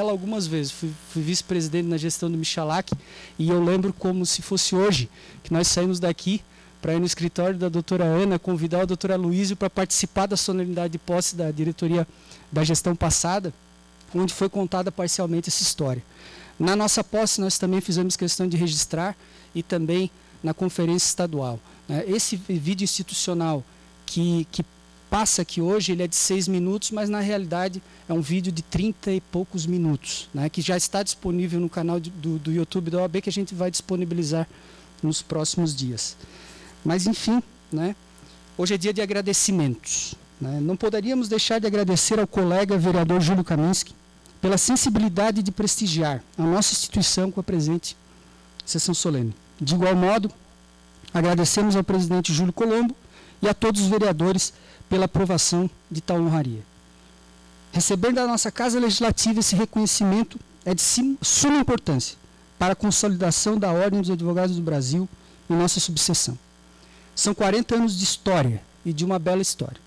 algumas vezes. Fui vice-presidente na gestão do Michalak, e eu lembro como se fosse hoje, que nós saímos daqui para ir no escritório da doutora Ana, convidar o doutor Aloysio para participar da solenidade de posse da diretoria da gestão passada, onde foi contada parcialmente essa história. Na nossa posse, nós também fizemos questão de registrar, e também na conferência estadual. Esse vídeo institucional que passa aqui hoje, ele é de 6 minutos, mas na realidade é um vídeo de 30 e poucos minutos, que já está disponível no canal do YouTube da OAB, que a gente vai disponibilizar nos próximos dias. Mas enfim, hoje é dia de agradecimentos. Não poderíamos deixar de agradecer ao colega vereador Júlio Kaminski pela sensibilidade de prestigiar a nossa instituição com a presente sessão solene. De igual modo, agradecemos ao presidente Júlio Colombo e a todos os vereadores pela aprovação de tal honraria. Receber da nossa Casa Legislativa esse reconhecimento é de suma importância para a consolidação da Ordem dos Advogados do Brasil em nossa subseção. São 40 anos de história, e de uma bela história.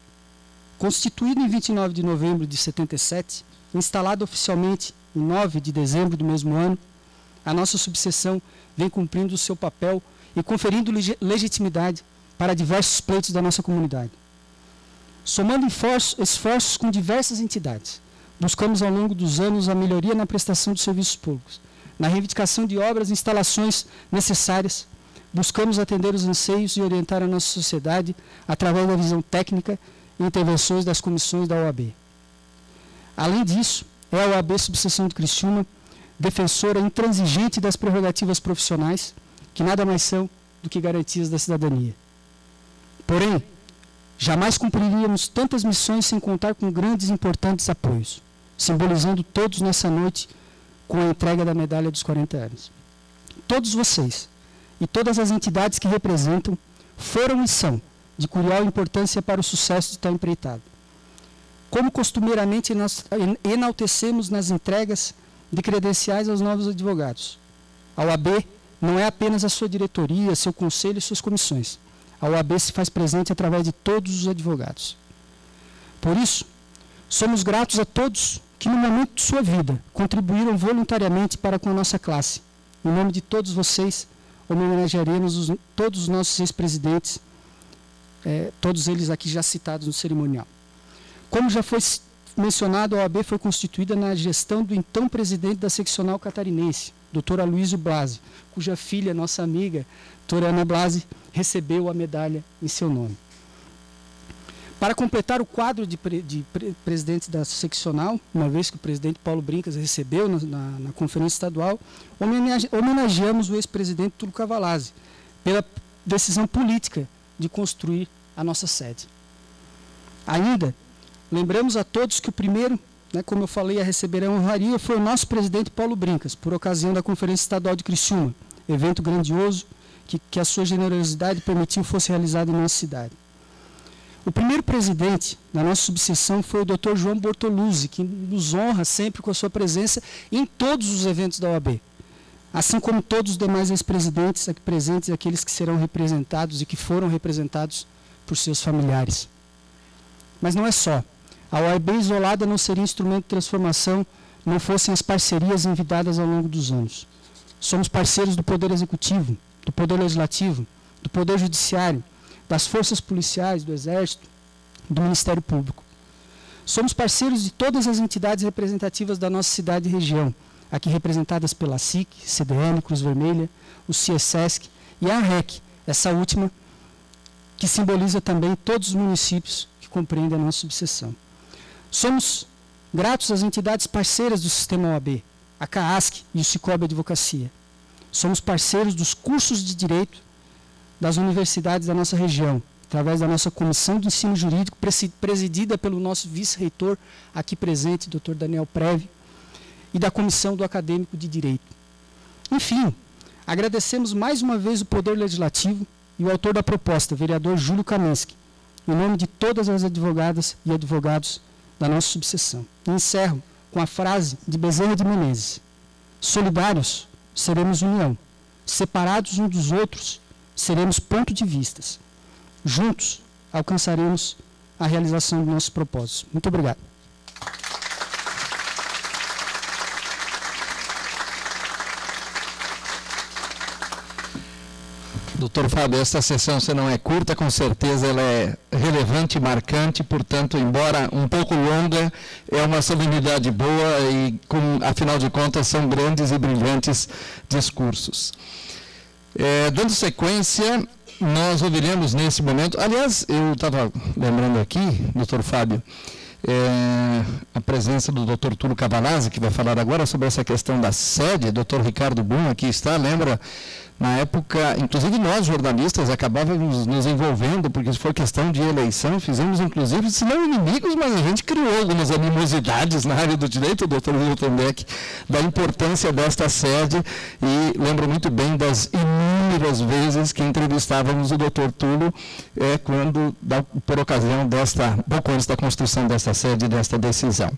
Constituído em 29 de novembro de 77, instalado oficialmente em 9 de dezembro do mesmo ano, a nossa subseção vem cumprindo o seu papel e conferindo legitimidade para diversos pleitos da nossa comunidade. Somando esforços com diversas entidades, buscamos ao longo dos anos a melhoria na prestação de serviços públicos, na reivindicação de obras e instalações necessárias, buscamos atender os anseios e orientar a nossa sociedade através da visão técnica e intervenções das comissões da OAB. Além disso, é a OAB Subseção de Criciúma defensora intransigente das prerrogativas profissionais, que nada mais são do que garantias da cidadania. Porém, jamais cumpriríamos tantas missões sem contar com grandes e importantes apoios, simbolizando todos nessa noite com a entrega da medalha dos 40 anos. Todos vocês e todas as entidades que representam foram e são de crucial importância para o sucesso de tal empreitado. Como costumeiramente nós enaltecemos nas entregas de credenciais aos novos advogados, a OAB não é apenas a sua diretoria, seu conselho e suas comissões. A OAB se faz presente através de todos os advogados. Por isso, somos gratos a todos que no momento de sua vida contribuíram voluntariamente para com a nossa classe. Em nome de todos vocês, homenagearemos todos os nossos ex-presidentes, todos eles aqui já citados no cerimonial. Como já foi mencionado, a OAB foi constituída na gestão do então presidente da seccional catarinense, Dr. Aloysio Blasi, cuja filha, nossa amiga, doutora Ana Blasi, recebeu a medalha em seu nome. Para completar o quadro de presidentes da seccional, uma vez que o presidente Paulo Brincas recebeu na conferência estadual, homenageamos o ex-presidente Túlio Cavalazzi pela decisão política de construir a nossa sede. Ainda, lembramos a todos que o primeiro, como eu falei, a receber a honraria foi o nosso presidente Paulo Brincas, por ocasião da Conferência Estadual de Criciúma, evento grandioso que a sua generosidade permitiu fosse realizado em nossa cidade. O primeiro presidente da nossa subseção foi o Dr. João Bortoluzzi, que nos honra sempre com a sua presença em todos os eventos da OAB, assim como todos os demais ex-presidentes aqui presentes e aqueles que serão representados e que foram representados por seus familiares. Mas não é só. A OAB isolada não seria instrumento de transformação, não fossem as parcerias envidadas ao longo dos anos. Somos parceiros do Poder Executivo, do Poder Legislativo, do Poder Judiciário, das forças policiais, do Exército, do Ministério Público. Somos parceiros de todas as entidades representativas da nossa cidade e região, aqui representadas pela SIC, CDN, Cruz Vermelha, o CIESESC e a ANREC, essa última, que simboliza também todos os municípios que compreendem a nossa subseção. Somos gratos às entidades parceiras do sistema OAB, a CAASC e o Cicobi Advocacia. Somos parceiros dos cursos de Direito das universidades da nossa região, através da nossa Comissão de Ensino Jurídico, presidida pelo nosso vice-reitor aqui presente, Dr. Daniel Preve, e da Comissão do Acadêmico de Direito. Enfim, agradecemos mais uma vez o Poder Legislativo e o autor da proposta, vereador Júlio Kaminski, em nome de todas as advogadas e advogados da nossa subseção. E encerro com a frase de Bezerra de Menezes: solidários, seremos união. Separados uns dos outros, seremos ponto de vistas. Juntos, alcançaremos a realização dos nossos propósitos. Muito obrigado. Doutor Fábio, esta sessão, se não é curta, com certeza ela é relevante e marcante, portanto, embora um pouco longa, é uma solenidade boa e, afinal de contas, são grandes e brilhantes discursos. Dando sequência, nós ouviremos nesse momento, aliás, eu estava lembrando aqui, doutor Fábio, a presença do Dr. Túlio Cavalazzi, que vai falar agora sobre essa questão da sede. Dr. Ricardo Boom aqui está, lembra? Na época, inclusive nós, jornalistas, acabávamos nos envolvendo, porque se for questão de eleição, fizemos inclusive, se não inimigos, mas a gente criou algumas animosidades na área do direito, Dr. Wilton Beck, da importância desta sede, e lembro muito bem das inúmeras vezes que entrevistávamos o Dr. Túlio, por ocasião pouco antes da construção desta sede e desta decisão.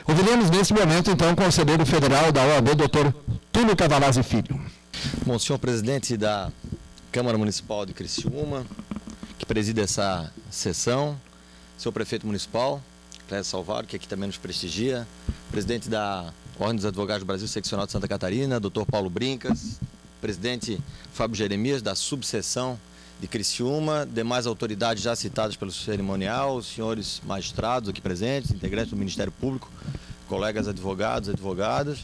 Ouviremos nesse momento, então, o conselheiro federal da OAB, Dr. Túlio Cavalazzi Filho. Bom, senhor presidente da Câmara Municipal de Criciúma, que preside essa sessão, senhor prefeito municipal, Clécio Salvaro, que aqui também nos prestigia, presidente da Ordem dos Advogados do Brasil Seccional de Santa Catarina, doutor Paulo Brincas, presidente Fábio Jeremias, da subseção de Criciúma, demais autoridades já citadas pelo cerimonial, os senhores magistrados aqui presentes, integrantes do Ministério Público, colegas advogados, advogadas,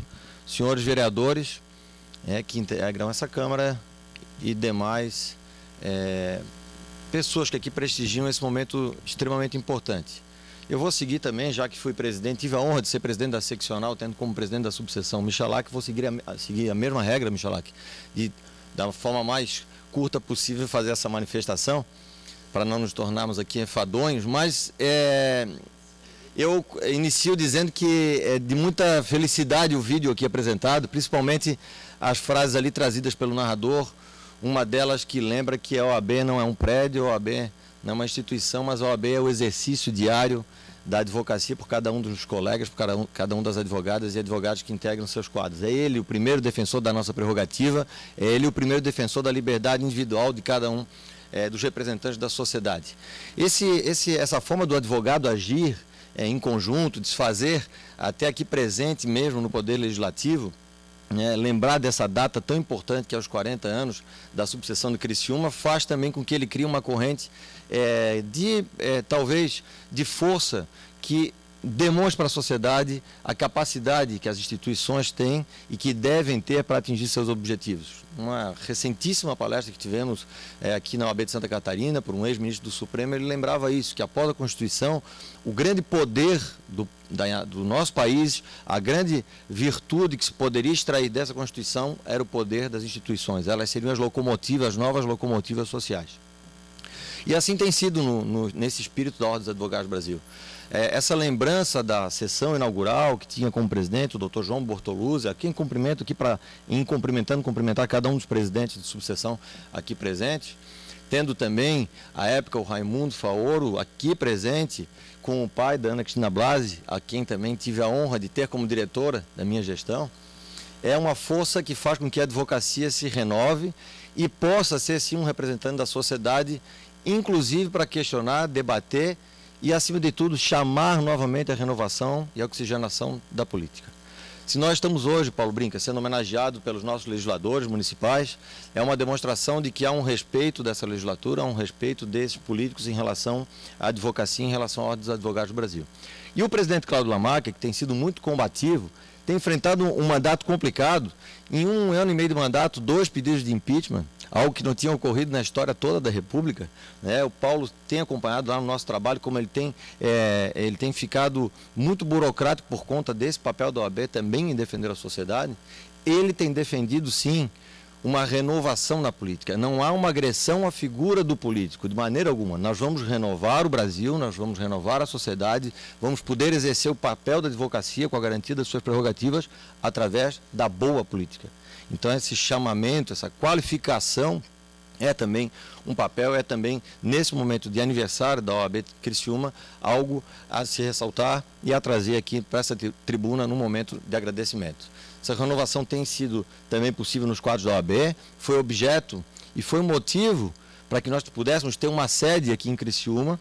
senhores vereadores, que integram essa Câmara e demais pessoas que aqui prestigiam esse momento extremamente importante. Eu vou seguir também, já que fui presidente, tive a honra de ser presidente da seccional, tendo como presidente da subseção Michalak, vou seguir a mesma regra, Michalak, de da forma mais curta possível fazer essa manifestação, para não nos tornarmos aqui enfadonhos, mas eu inicio dizendo que é de muita felicidade o vídeo aqui apresentado, principalmente as frases ali trazidas pelo narrador, uma delas que lembra que a OAB não é um prédio, a OAB não é uma instituição, mas a OAB é o exercício diário da advocacia por cada um dos colegas, por cada um das advogadas e advogados que integram seus quadros. É ele o primeiro defensor da nossa prerrogativa, é ele o primeiro defensor da liberdade individual de cada um dos representantes da sociedade. Essa forma do advogado agir em conjunto, de se fazer até aqui presente mesmo no Poder Legislativo, lembrar dessa data tão importante que é os 40 anos da subseção de Criciúma, faz também com que ele crie uma corrente talvez de força que demonstre para a sociedade a capacidade que as instituições têm e que devem ter para atingir seus objetivos. Uma recentíssima palestra que tivemos aqui na OAB de Santa Catarina, por um ex-ministro do Supremo, ele lembrava isso, que após a Constituição, o grande poder do nosso país, a grande virtude que se poderia extrair dessa Constituição era o poder das instituições. Elas seriam as locomotivas, as novas locomotivas sociais. E assim tem sido nesse espírito da Ordem dos Advogados do Brasil. Essa lembrança da sessão inaugural que tinha como presidente o Dr. João Bortoluzzi, a quem cumprimento aqui cumprimentar cada um dos presidentes de subseção aqui presentes, tendo também, à época, o Raimundo Faoro aqui presente, com o pai da Ana Cristina Blasi, a quem também tive a honra de ter como diretora da minha gestão, é uma força que faz com que a advocacia se renove e possa ser, sim, um representante da sociedade, inclusive para questionar, debater e, acima de tudo, chamar novamente a renovação e a oxigenação da política. Se nós estamos hoje, Paulo Brincas, sendo homenageado pelos nossos legisladores municipais, é uma demonstração de que há um respeito dessa legislatura, há um respeito desses políticos em relação à advocacia, em relação à Ordem dos Advogados do Brasil. E o presidente Cláudio Lamarca, que tem sido muito combativo, tem enfrentado um mandato complicado. Em 1 ano e meio de mandato, 2 pedidos de impeachment, algo que não tinha ocorrido na história toda da República. O Paulo tem acompanhado lá no nosso trabalho como ele tem ficado muito burocrático por conta desse papel da OAB também em defender a sociedade. Ele tem defendido, sim, uma renovação na política. Não há uma agressão à figura do político, de maneira alguma. Nós vamos renovar o Brasil, nós vamos renovar a sociedade, vamos poder exercer o papel da advocacia com a garantia das suas prerrogativas através da boa política. Então, esse chamamento, essa qualificação é também um papel, é também, nesse momento de aniversário da OAB Criciúma, algo a se ressaltar e a trazer aqui para essa tribuna num momento de agradecimento. Essa renovação tem sido também possível nos quadros da OAB, foi objeto e foi um motivo para que nós pudéssemos ter uma sede aqui em Criciúma,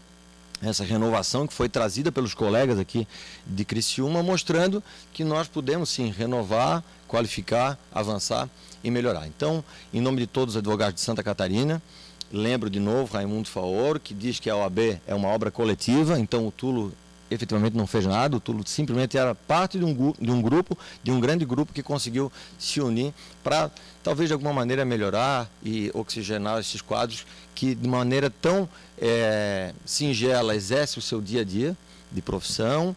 essa renovação que foi trazida pelos colegas aqui de Criciúma, mostrando que nós podemos sim renovar, qualificar, avançar e melhorar. Então, em nome de todos os advogados de Santa Catarina, lembro de novo Raimundo Faoro, que diz que a OAB é uma obra coletiva, então o Tulo efetivamente não fez nada, o Tulo simplesmente era parte de um grande grupo que conseguiu se unir para, talvez de alguma maneira, melhorar e oxigenar esses quadros que de maneira tão singela exerce o seu dia a dia de profissão,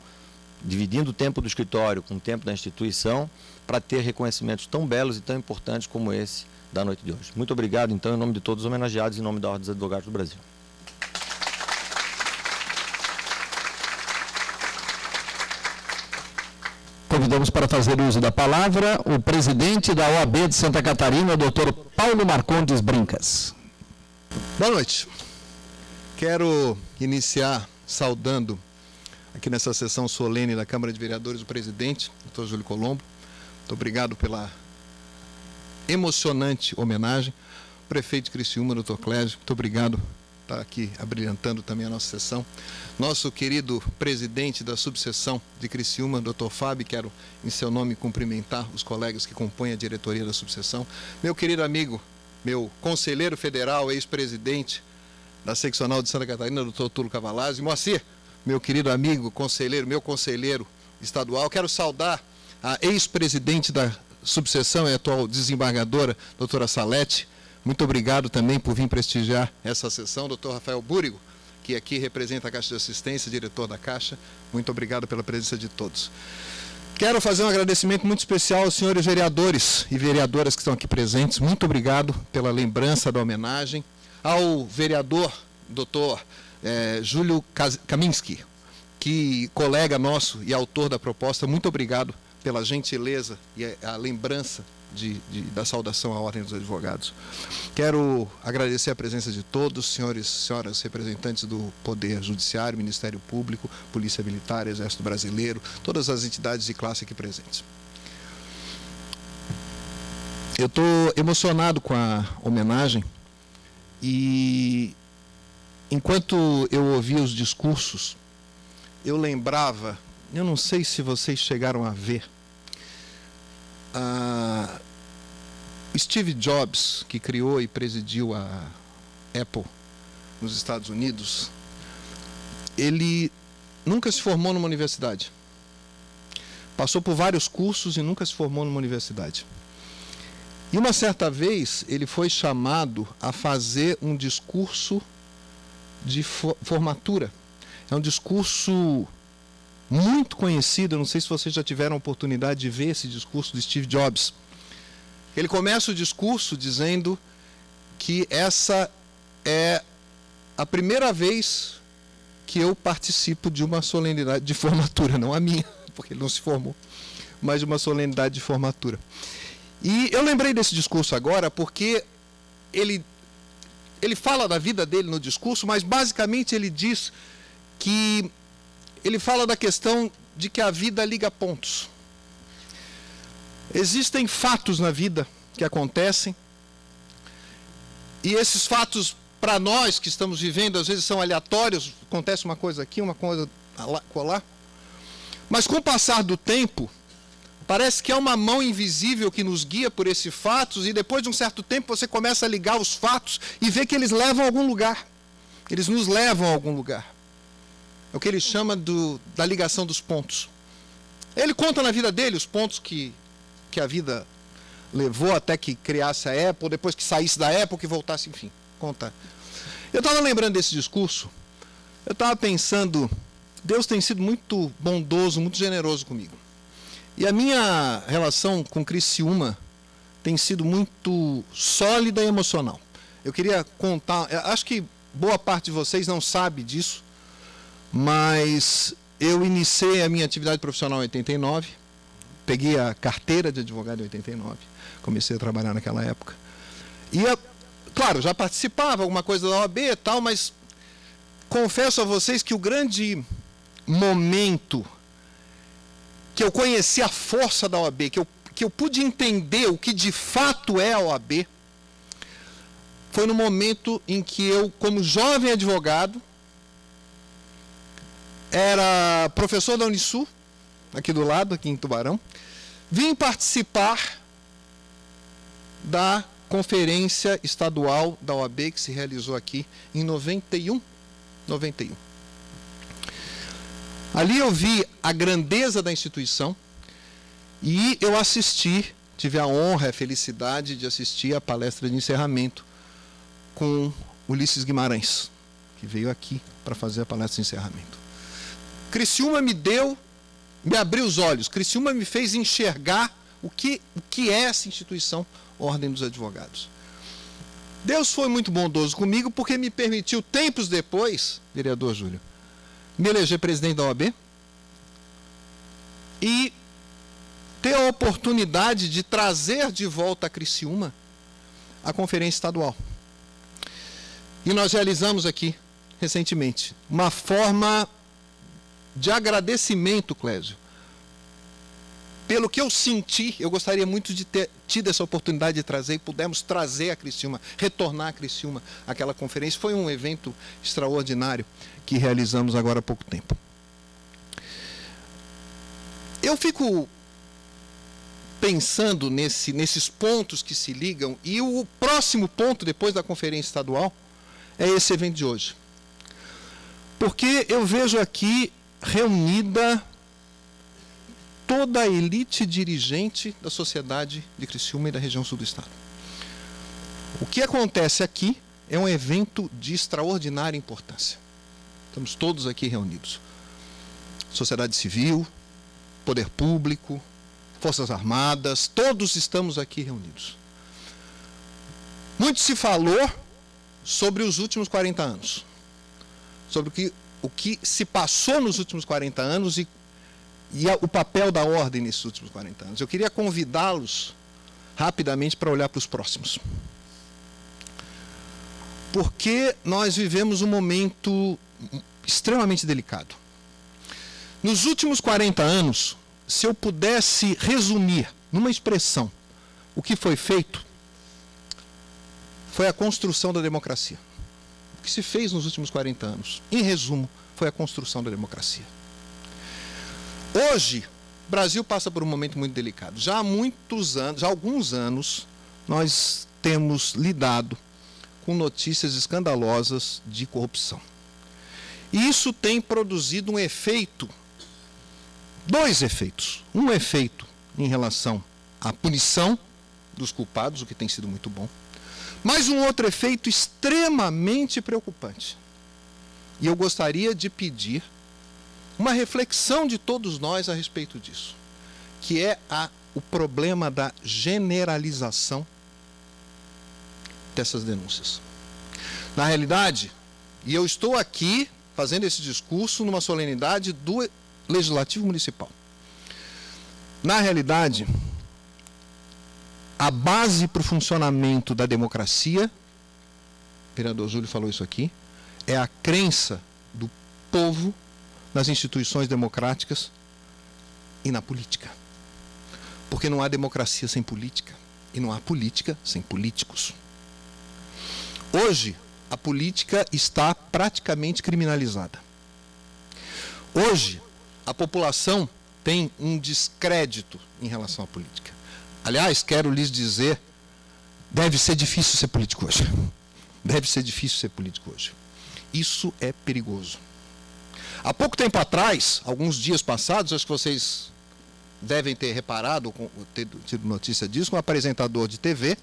dividindo o tempo do escritório com o tempo da instituição, para ter reconhecimentos tão belos e tão importantes como esse da noite de hoje. Muito obrigado, então, em nome de todos os homenageados, em nome da Ordem dos Advogados do Brasil. Convidamos para fazer uso da palavra o presidente da OAB de Santa Catarina, o doutor Paulo Marcondes Brincas. Boa noite. Quero iniciar saudando aqui nessa sessão solene da Câmara de Vereadores o presidente, doutor Júlio Colombo. Muito obrigado pela emocionante homenagem. O prefeito de Criciúma, doutor Clésio, muito obrigado por estar aqui abrilhantando também a nossa sessão. Nosso querido presidente da subseção de Criciúma, doutor Fábio, quero em seu nome cumprimentar os colegas que compõem a diretoria da subseção. Meu querido amigo, meu conselheiro federal, ex-presidente da seccional de Santa Catarina, doutor Túlio Cavalazzi. Moacir, meu querido amigo, conselheiro, meu conselheiro estadual. Quero saudar a ex-presidente da subseção e atual desembargadora, doutora Salete. Muito obrigado também por vir prestigiar essa sessão. Doutor Rafael Búrigo, que aqui representa a Caixa de Assistência, diretor da Caixa. Muito obrigado pela presença de todos. Quero fazer um agradecimento muito especial aos senhores vereadores e vereadoras que estão aqui presentes. Muito obrigado pela lembrança da homenagem. Ao vereador, doutor Júlio Kaminski, que colega nosso e autor da proposta, muito obrigado pela gentileza e a lembrança da saudação à Ordem dos Advogados. Quero agradecer a presença de todos, senhores e senhoras representantes do Poder Judiciário, Ministério Público, Polícia Militar, Exército Brasileiro, todas as entidades de classe aqui presentes. Eu estou emocionado com a homenagem e, enquanto eu ouvia os discursos, eu lembrava, eu não sei se vocês chegaram a ver, Steve Jobs, que criou e presidiu a Apple nos Estados Unidos, ele nunca se formou numa universidade. Passou por vários cursos e nunca se formou numa universidade. E uma certa vez ele foi chamado a fazer um discurso de formatura. É um discurso muito conhecido, não sei se vocês já tiveram a oportunidade de ver esse discurso do Steve Jobs. Ele começa o discurso dizendo que essa é a primeira vez que eu participo de uma solenidade de formatura, não a minha, porque ele não se formou, mas de uma solenidade de formatura. E eu lembrei desse discurso agora porque ele fala da vida dele no discurso, mas basicamente ele diz que ele fala da questão de que a vida liga pontos. Existem fatos na vida que acontecem, e esses fatos, para nós que estamos vivendo, às vezes são aleatórios, acontece uma coisa aqui, uma coisa lá, mas com o passar do tempo, parece que é uma mão invisível que nos guia por esses fatos, e depois de um certo tempo você começa a ligar os fatos e vê que eles levam a algum lugar. Eles nos levam a algum lugar. É o que ele chama da ligação dos pontos. Ele conta na vida dele os pontos que a vida levou até que criasse a Apple, depois que saísse da Apple, que voltasse, enfim, conta. Eu estava lembrando desse discurso, eu estava pensando, Deus tem sido muito bondoso, muito generoso comigo. E a minha relação com Criciúma tem sido muito sólida e emocional. Eu queria contar, acho que boa parte de vocês não sabe disso, mas eu iniciei a minha atividade profissional em 89, peguei a carteira de advogado em 89, comecei a trabalhar naquela época. E, claro, já participava alguma coisa da OAB e tal, mas confesso a vocês que o grande momento que eu conheci a força da OAB, que eu pude entender o que de fato é a OAB, foi no momento em que eu, como jovem advogado, era professor da Unisul, aqui do lado, aqui em Tubarão. Vim participar da conferência estadual da OAB que se realizou aqui em 91. Ali eu vi a grandeza da instituição e eu assisti, tive a honra, a felicidade de assistir a palestra de encerramento com Ulisses Guimarães, que veio aqui para fazer a palestra de encerramento. Criciúma me abriu os olhos, Criciúma me fez enxergar o que é essa instituição Ordem dos Advogados. Deus foi muito bondoso comigo porque me permitiu, tempos depois, vereador Júlio, me eleger presidente da OAB e ter a oportunidade de trazer de volta a Criciúma a conferência estadual. E nós realizamos aqui, recentemente, uma forma de agradecimento, Clésio. Pelo que eu senti, eu gostaria muito de ter tido essa oportunidade de trazer e pudemos trazer a Criciúma, retornar a Criciúma àquela conferência. Foi um evento extraordinário que realizamos agora há pouco tempo. Eu fico pensando nesses pontos que se ligam, e o próximo ponto, depois da conferência estadual, é esse evento de hoje. Porque eu vejo aqui reunida toda a elite dirigente da sociedade de Criciúma e da região sul do estado. O que acontece aqui é um evento de extraordinária importância. Estamos todos aqui reunidos. Sociedade civil, poder público, Forças Armadas, todos estamos aqui reunidos. Muito se falou sobre os últimos 40 anos. Sobre o que se passou nos últimos 40 anos e o papel da ordem nesses últimos 40 anos. Eu queria convidá-los rapidamente para olhar para os próximos. Porque nós vivemos um momento extremamente delicado. Nos últimos 40 anos, se eu pudesse resumir numa expressão o que foi feito, foi a construção da democracia. O que se fez nos últimos 40 anos, em resumo, foi a construção da democracia. Hoje, o Brasil passa por um momento muito delicado. Já há alguns anos, nós temos lidado com notícias escandalosas de corrupção. E isso tem produzido um efeito, dois efeitos. Um efeito em relação à punição dos culpados, o que tem sido muito bom, mas um outro efeito extremamente preocupante. E eu gostaria de pedir uma reflexão de todos nós a respeito disso, que é o problema da generalização dessas denúncias. Na realidade, e eu estou aqui fazendo esse discurso numa solenidade do Legislativo Municipal. Na realidade, a base para o funcionamento da democracia, o vereador Júlio falou isso aqui, é a crença do povo nas instituições democráticas e na política. Porque não há democracia sem política e não há política sem políticos. Hoje, a política está praticamente criminalizada. Hoje, a população tem um descrédito em relação à política. Aliás, quero lhes dizer, deve ser difícil ser político hoje. Deve ser difícil ser político hoje. Isso é perigoso. Há pouco tempo atrás, alguns dias passados, acho que vocês devem ter reparado, ter tido notícia disso, um apresentador de TV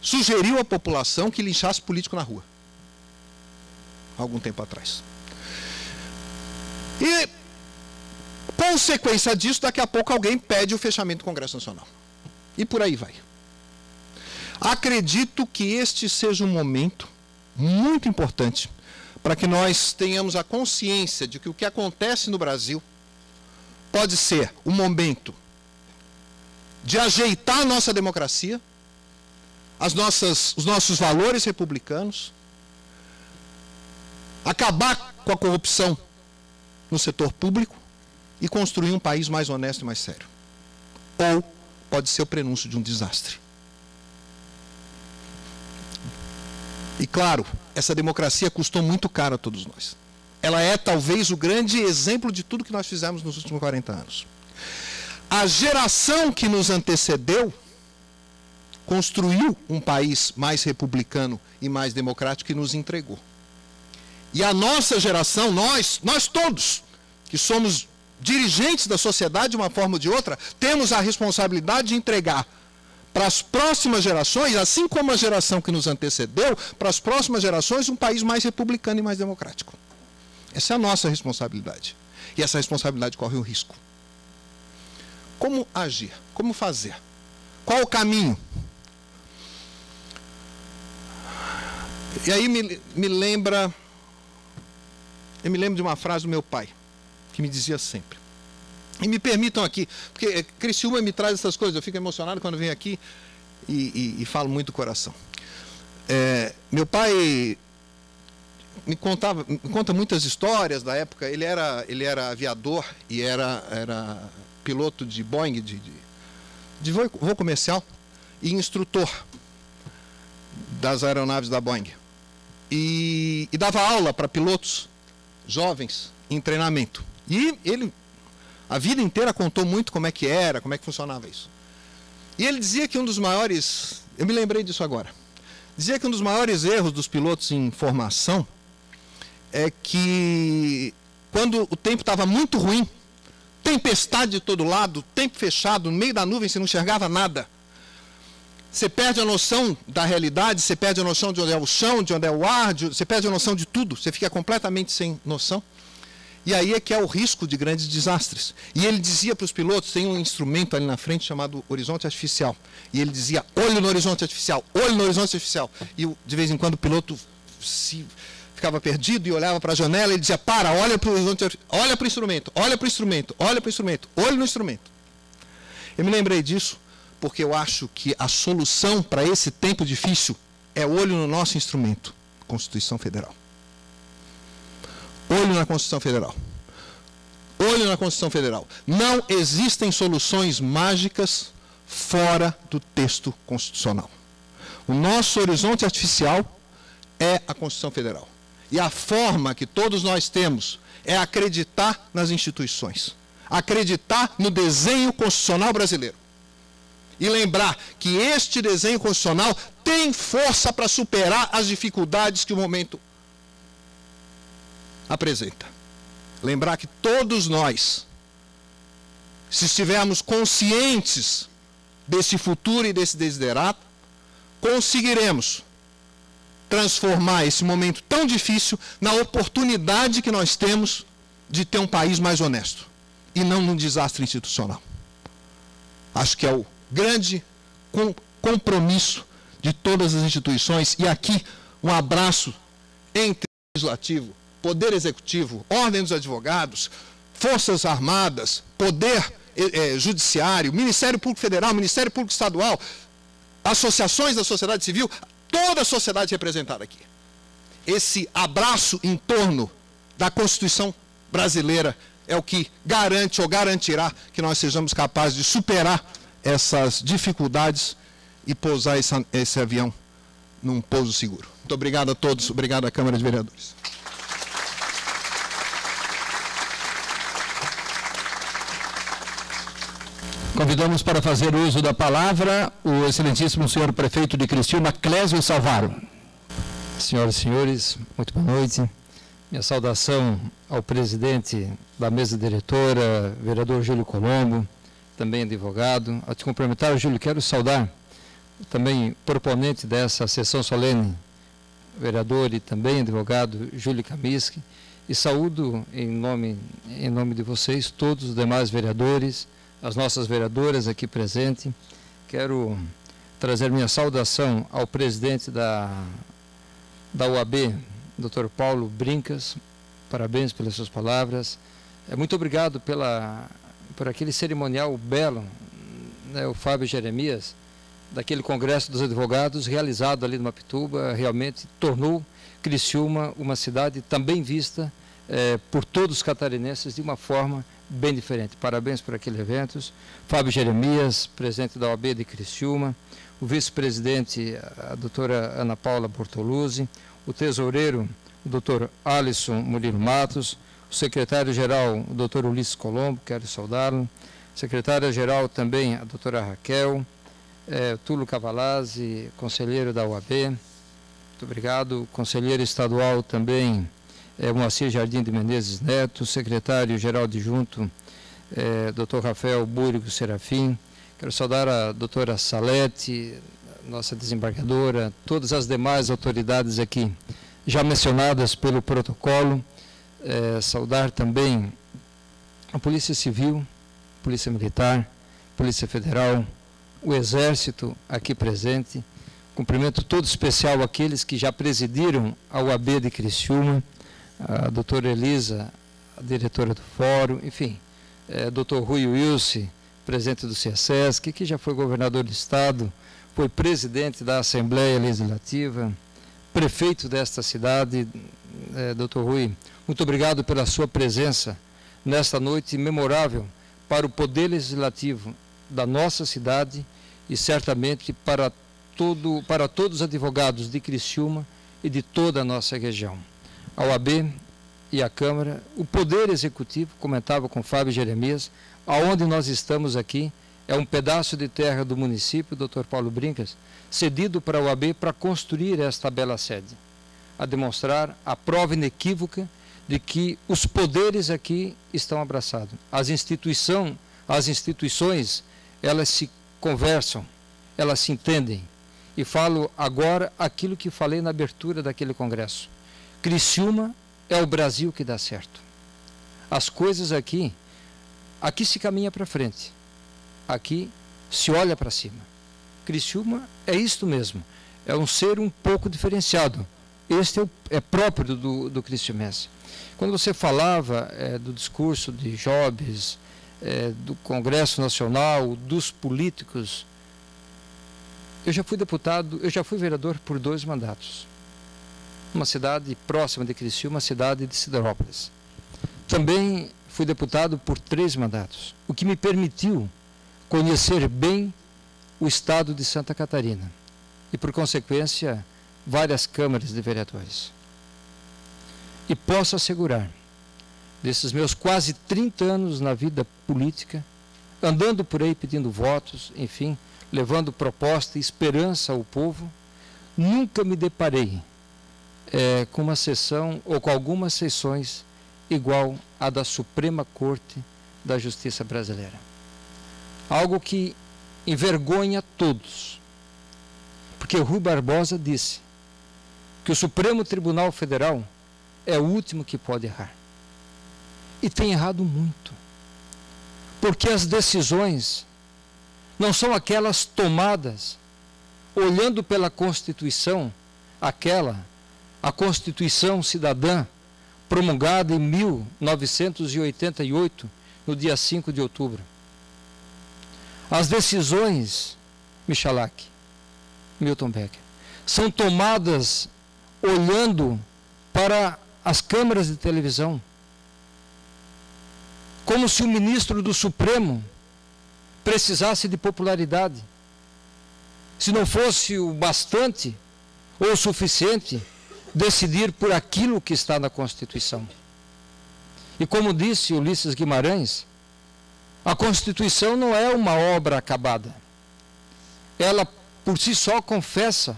sugeriu à população que linchasse político na rua. Algum tempo atrás. E, consequência disso, daqui a pouco alguém pede o fechamento do Congresso Nacional. E por aí vai. Acredito que este seja um momento muito importante para que nós tenhamos a consciência de que o que acontece no Brasil pode ser um momento de ajeitar a nossa democracia, os nossos valores republicanos, acabar com a corrupção no setor público e construir um país mais honesto e mais sério. Ou pode ser o prenúncio de um desastre. E claro, essa democracia custou muito caro a todos nós. ela é talvez o grande exemplo de tudo que nós fizemos nos últimos 40 anos. A geração que nos antecedeu construiu um país mais republicano e mais democrático e nos entregou. E a nossa geração, nós todos, que somos dirigentes da sociedade de uma forma ou de outra, temos a responsabilidade de entregar para as próximas gerações, assim como a geração que nos antecedeu, para as próximas gerações, um país mais republicano e mais democrático. Essa é a nossa responsabilidade. E essa responsabilidade corre um risco. Como agir? Como fazer? Qual o caminho? E aí me lembra... Eu me lembro de uma frase do meu pai, que me dizia sempre. E me permitam aqui, porque Criciúma me traz essas coisas, eu fico emocionado quando venho aqui e falo muito do coração. Meu pai me conta muitas histórias da época. Ele era aviador e era piloto de Boeing, de voo comercial, e instrutor das aeronaves da Boeing. E dava aula para pilotos jovens em treinamento. E ele, a vida inteira, contou muito como é que era, como é que funcionava isso. E ele dizia que um dos maiores, eu me lembrei disso agora, dizia que um dos maiores erros dos pilotos em formação é que quando o tempo estava muito ruim, tempestade de todo lado, tempo fechado, no meio da nuvem, você não enxergava nada. Você perde a noção da realidade, você perde a noção de onde é o chão, de onde é o ar, você perde a noção de tudo, você fica completamente sem noção. E aí é que é o risco de grandes desastres. E ele dizia para os pilotos, tem um instrumento ali na frente chamado horizonte artificial. E ele dizia, olho no horizonte artificial, olho no horizonte artificial. E de vez em quando o piloto ficava perdido e olhava para a janela e dizia, olha para o horizonte, olha para o instrumento, olha para o instrumento, olha para o instrumento, olho no instrumento. Eu me lembrei disso porque eu acho que a solução para esse tempo difícil é olho no nosso instrumento, Constituição Federal. Olho na Constituição Federal. Olho na Constituição Federal. Não existem soluções mágicas fora do texto constitucional. O nosso horizonte artificial é a Constituição Federal. E a forma que todos nós temos é acreditar nas instituições. Acreditar no desenho constitucional brasileiro. E lembrar que este desenho constitucional tem força para superar as dificuldades que o momento apresenta. Lembrar que todos nós, se estivermos conscientes desse futuro e desse desiderato, conseguiremos transformar esse momento tão difícil na oportunidade que nós temos de ter um país mais honesto e não num desastre institucional. Acho que é o grande compromisso de todas as instituições. E aqui um abraço entre o Legislativo, Poder Executivo, Ordem dos Advogados, Forças Armadas, Poder Judiciário, Ministério Público Federal, Ministério Público Estadual, associações da sociedade civil, toda a sociedade representada aqui. Esse abraço em torno da Constituição brasileira é o que garante ou garantirá que nós sejamos capazes de superar essas dificuldades e pousar esse avião num pouso seguro. Muito obrigado a todos, obrigado à Câmara de Vereadores. Convidamos para fazer uso da palavra o excelentíssimo senhor prefeito de Criciúma, Clésio Salvaro. Senhoras e senhores, muito boa noite. Minha saudação ao presidente da mesa diretora, vereador Júlio Colombo, também advogado. A te cumprimentar, Júlio, quero saudar também proponente dessa sessão solene, vereador e também advogado Júlio Kamiski, e saúdo em nome de vocês todos os demais vereadores, as nossas vereadoras aqui presentes. Quero trazer minha saudação ao presidente da OAB, Dr. Paulo Brincas. Parabéns pelas suas palavras. Muito obrigado por aquele cerimonial belo, né, o Fábio Jeremias, daquele Congresso dos Advogados realizado ali no Mapituba. Realmente tornou Criciúma uma cidade também vista por todos os catarinenses de uma forma bem diferente. Parabéns por aquele evento. Fábio Jeremias, presidente da OAB de Criciúma, o vice-presidente, a doutora Ana Paula Bortoluzzi, o tesoureiro, o doutor Alisson Murilo Matos, o secretário-geral, o doutor Ulisses Colombo, quero saudá-lo, secretária-geral também, a doutora Raquel, Túlio Cavalazzi, conselheiro da UAB, muito obrigado, conselheiro estadual também, Moacir Jardim de Menezes Neto, secretário-geral adjunto, doutor Rafael Búrigo Serafim, quero saudar a doutora Salete, nossa desembargadora, todas as demais autoridades aqui já mencionadas pelo protocolo, saudar também a Polícia Civil, Polícia Militar, Polícia Federal, o Exército aqui presente, cumprimento todo especial àqueles que já presidiram a UAB de Criciúma, a doutora Elisa, a diretora do Fórum, enfim, doutor Rui Wilson, presidente do CESESC, que já foi governador do Estado, foi presidente da Assembleia Legislativa, prefeito desta cidade, doutor Rui, muito obrigado pela sua presença nesta noite memorável para o Poder Legislativo da nossa cidade e certamente para todos os advogados de Criciúma e de toda a nossa região. A OAB e a Câmara, o Poder Executivo, comentava com Fábio Jeremias, aonde nós estamos aqui, é um pedaço de terra do município, Dr. Paulo Brincas, cedido para a UAB para construir esta bela sede, a demonstrar a prova inequívoca de que os poderes aqui estão abraçados. As instituições, elas se conversam, elas se entendem. E falo agora aquilo que falei na abertura daquele congresso. Criciúma é o Brasil que dá certo. As coisas aqui se caminha para frente. Aqui se olha para cima. Criciúma é isto mesmo. É um ser um pouco diferenciado. Este é próprio do criciumense. Quando você falava do discurso de Jobs, do Congresso Nacional, dos políticos, eu já fui deputado, eu já fui vereador por 2 mandatos. Uma cidade próxima de Criciúma, uma cidade de Siderópolis. Também fui deputado por 3 mandatos, o que me permitiu conhecer bem o estado de Santa Catarina e, por consequência, várias câmaras de vereadores. E posso assegurar, desses meus quase 30 anos na vida política, andando por aí pedindo votos, enfim, levando proposta e esperança ao povo, nunca me deparei com uma sessão ou com algumas sessões igual à da Suprema Corte da Justiça Brasileira. Algo que envergonha todos, porque Rui Barbosa disse que o Supremo Tribunal Federal é o último que pode errar. E tem errado muito, porque as decisões não são aquelas tomadas olhando pela Constituição, a Constituição Cidadã, promulgada em 1988, no dia 5 de outubro. As decisões, Michalak, Milton Becker, são tomadas olhando para as câmeras de televisão, como se o ministro do Supremo precisasse de popularidade. Se não fosse o bastante ou o suficiente decidir por aquilo que está na Constituição. E como disse Ulisses Guimarães, a Constituição não é uma obra acabada. Ela, por si só, confessa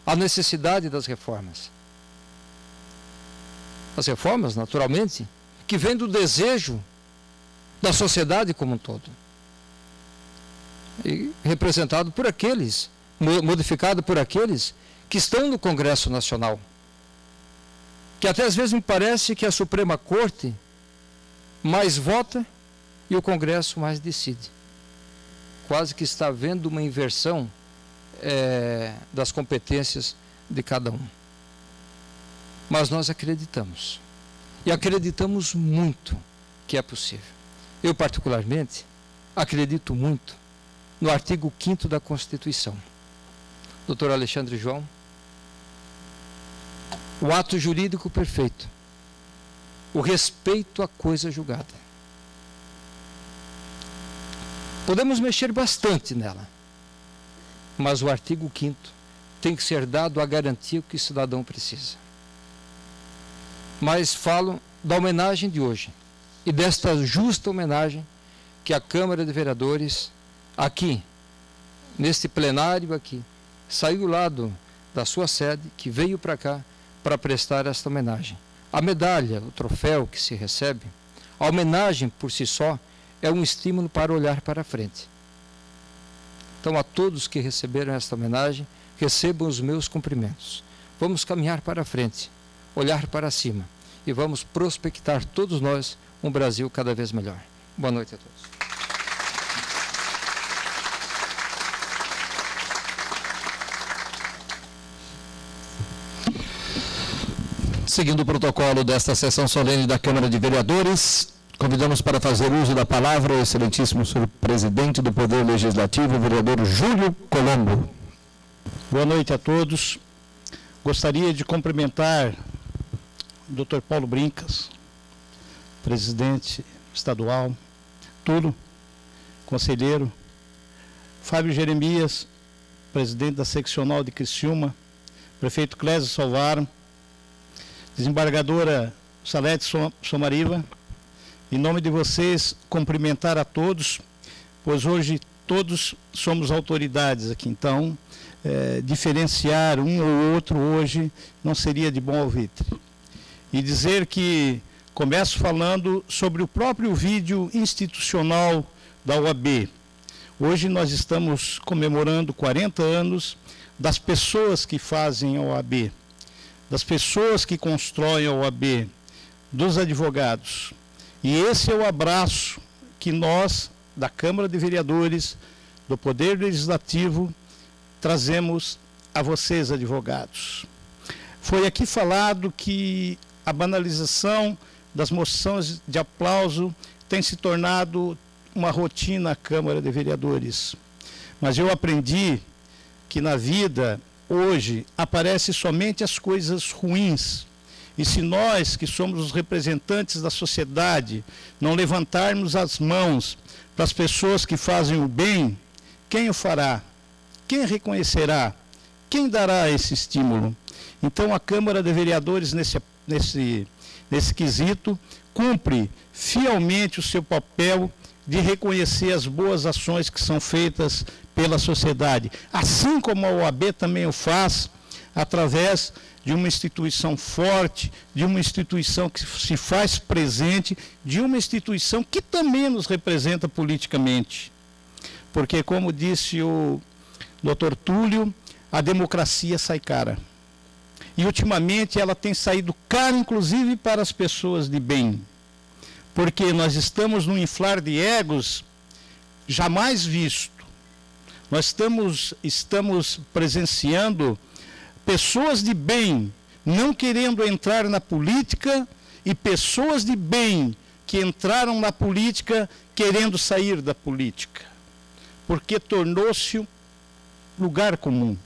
a necessidade das reformas. As reformas, naturalmente, que vêm do desejo da sociedade como um todo. E representado por aqueles, modificado por aqueles que estão no Congresso Nacional. Que até às vezes me parece que a Suprema Corte mais vota e o Congresso mais decide. Quase que está havendo uma inversão das competências de cada um. Mas nós acreditamos. E acreditamos muito que é possível. Eu, particularmente, acredito muito no artigo 5º da Constituição. Doutor Alexandre João, o ato jurídico perfeito, o respeito à coisa julgada. Podemos mexer bastante nela, mas o artigo 5º tem que ser dado a garantia que o cidadão precisa. mas falo da homenagem de hoje e desta justa homenagem que a Câmara de Vereadores, aqui, neste plenário aqui, saiu lá da sua sede, que veio para cá para prestar esta homenagem. A medalha, o troféu que se recebe, a homenagem por si só é um estímulo para olhar para frente. Então, a todos que receberam esta homenagem, recebam os meus cumprimentos. Vamos caminhar para frente, olhar para cima e vamos prospectar todos nós um Brasil cada vez melhor. Boa noite a todos. Seguindo o protocolo desta sessão solene da Câmara de Vereadores, convidamos para fazer uso da palavra o excelentíssimo senhor presidente do Poder Legislativo, o vereador Júlio Colombo. Boa noite a todos. Gostaria de cumprimentar o Dr. Paulo Brincas, presidente estadual, Túlio, conselheiro, Fábio Jeremias, presidente da seccional de Criciúma, prefeito Clésio Salvaro, desembargadora Salete Somariva, em nome de vocês, cumprimentar a todos, pois hoje todos somos autoridades aqui, então, diferenciar um ou outro hoje não seria de bom alvitre. E dizer que começo falando sobre o próprio vídeo institucional da OAB. Hoje nós estamos comemorando 40 anos das pessoas que fazem a OAB, das pessoas que constroem a OAB, dos advogados. E esse é o abraço que nós, da Câmara de Vereadores, do Poder Legislativo, trazemos a vocês, advogados. Foi aqui falado que a banalização das moções de aplauso tem se tornado uma rotina na Câmara de Vereadores. Mas eu aprendi que na vida, hoje, aparecem somente as coisas ruins. E se nós, que somos os representantes da sociedade, não levantarmos as mãos para as pessoas que fazem o bem, quem o fará? Quem reconhecerá? Quem dará esse estímulo? Então, a Câmara de Vereadores, nesse quesito, cumpre fielmente o seu papel de reconhecer as boas ações que são feitas pela sociedade, assim como a OAB também o faz, através de uma instituição forte, de uma instituição que se faz presente, de uma instituição que também nos representa politicamente. Porque, como disse o Dr. Túlio, a democracia sai cara. E, ultimamente, ela tem saído cara, inclusive, para as pessoas de bem. Porque nós estamos num inflar de egos jamais visto. Nós estamos presenciando pessoas de bem não querendo entrar na política e pessoas de bem que entraram na política querendo sair da política. Porque tornou-se lugar comum.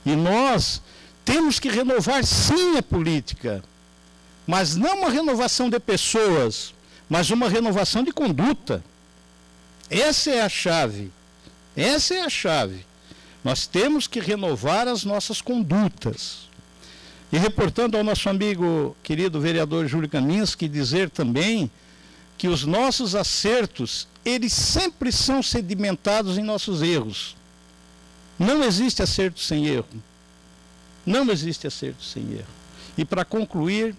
E nós temos que renovar sim a política, mas não uma renovação de pessoas, mas uma renovação de conduta. Essa é a chave. Essa é a chave. Nós temos que renovar as nossas condutas. E reportando ao nosso amigo, querido vereador Júlio Kaminski, dizer também que os nossos acertos, eles sempre são sedimentados em nossos erros. Não existe acerto sem erro. Não existe acerto sem erro. E para concluir,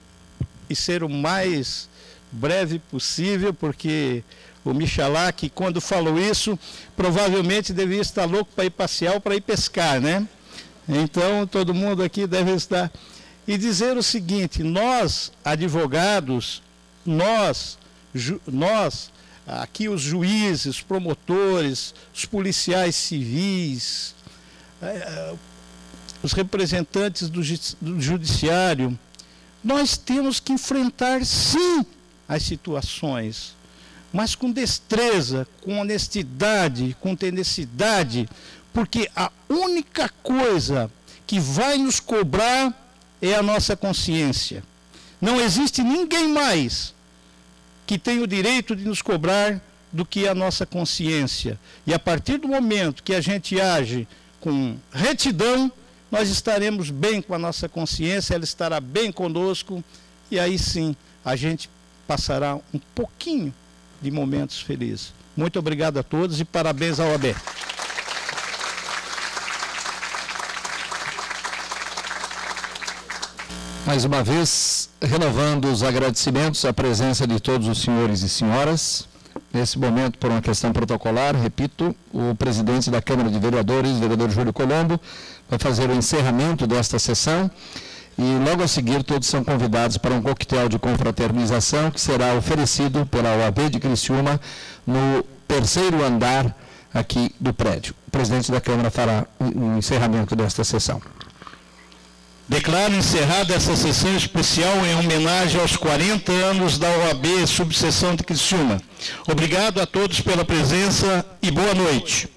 e ser o mais breve possível, porque o Michalak, quando falou isso, provavelmente devia estar louco para ir passear ou para ir pescar, né? Então, todo mundo aqui deve estar... E dizer o seguinte, nós, advogados, nós aqui os juízes, os promotores, os policiais civis, os representantes do judiciário, nós temos que enfrentar, sim, as situações, mas com destreza, com honestidade, com tenacidade, porque a única coisa que vai nos cobrar é a nossa consciência. Não existe ninguém mais que tenha o direito de nos cobrar do que a nossa consciência. E a partir do momento que a gente age com retidão, nós estaremos bem com a nossa consciência, ela estará bem conosco e aí sim a gente passará um pouquinho de momentos felizes. Muito obrigado a todos e parabéns à OAB. Mais uma vez, renovando os agradecimentos à presença de todos os senhores e senhoras. Nesse momento, por uma questão protocolar, repito, o presidente da Câmara de Vereadores, vereador Júlio Colombo, vai fazer o encerramento desta sessão e logo a seguir todos são convidados para um coquetel de confraternização que será oferecido pela OAB de Criciúma no terceiro andar aqui do prédio. O presidente da Câmara fará o encerramento desta sessão. Declaro encerrada essa sessão especial em homenagem aos 40 anos da OAB Subseção de Criciúma. Obrigado a todos pela presença e boa noite.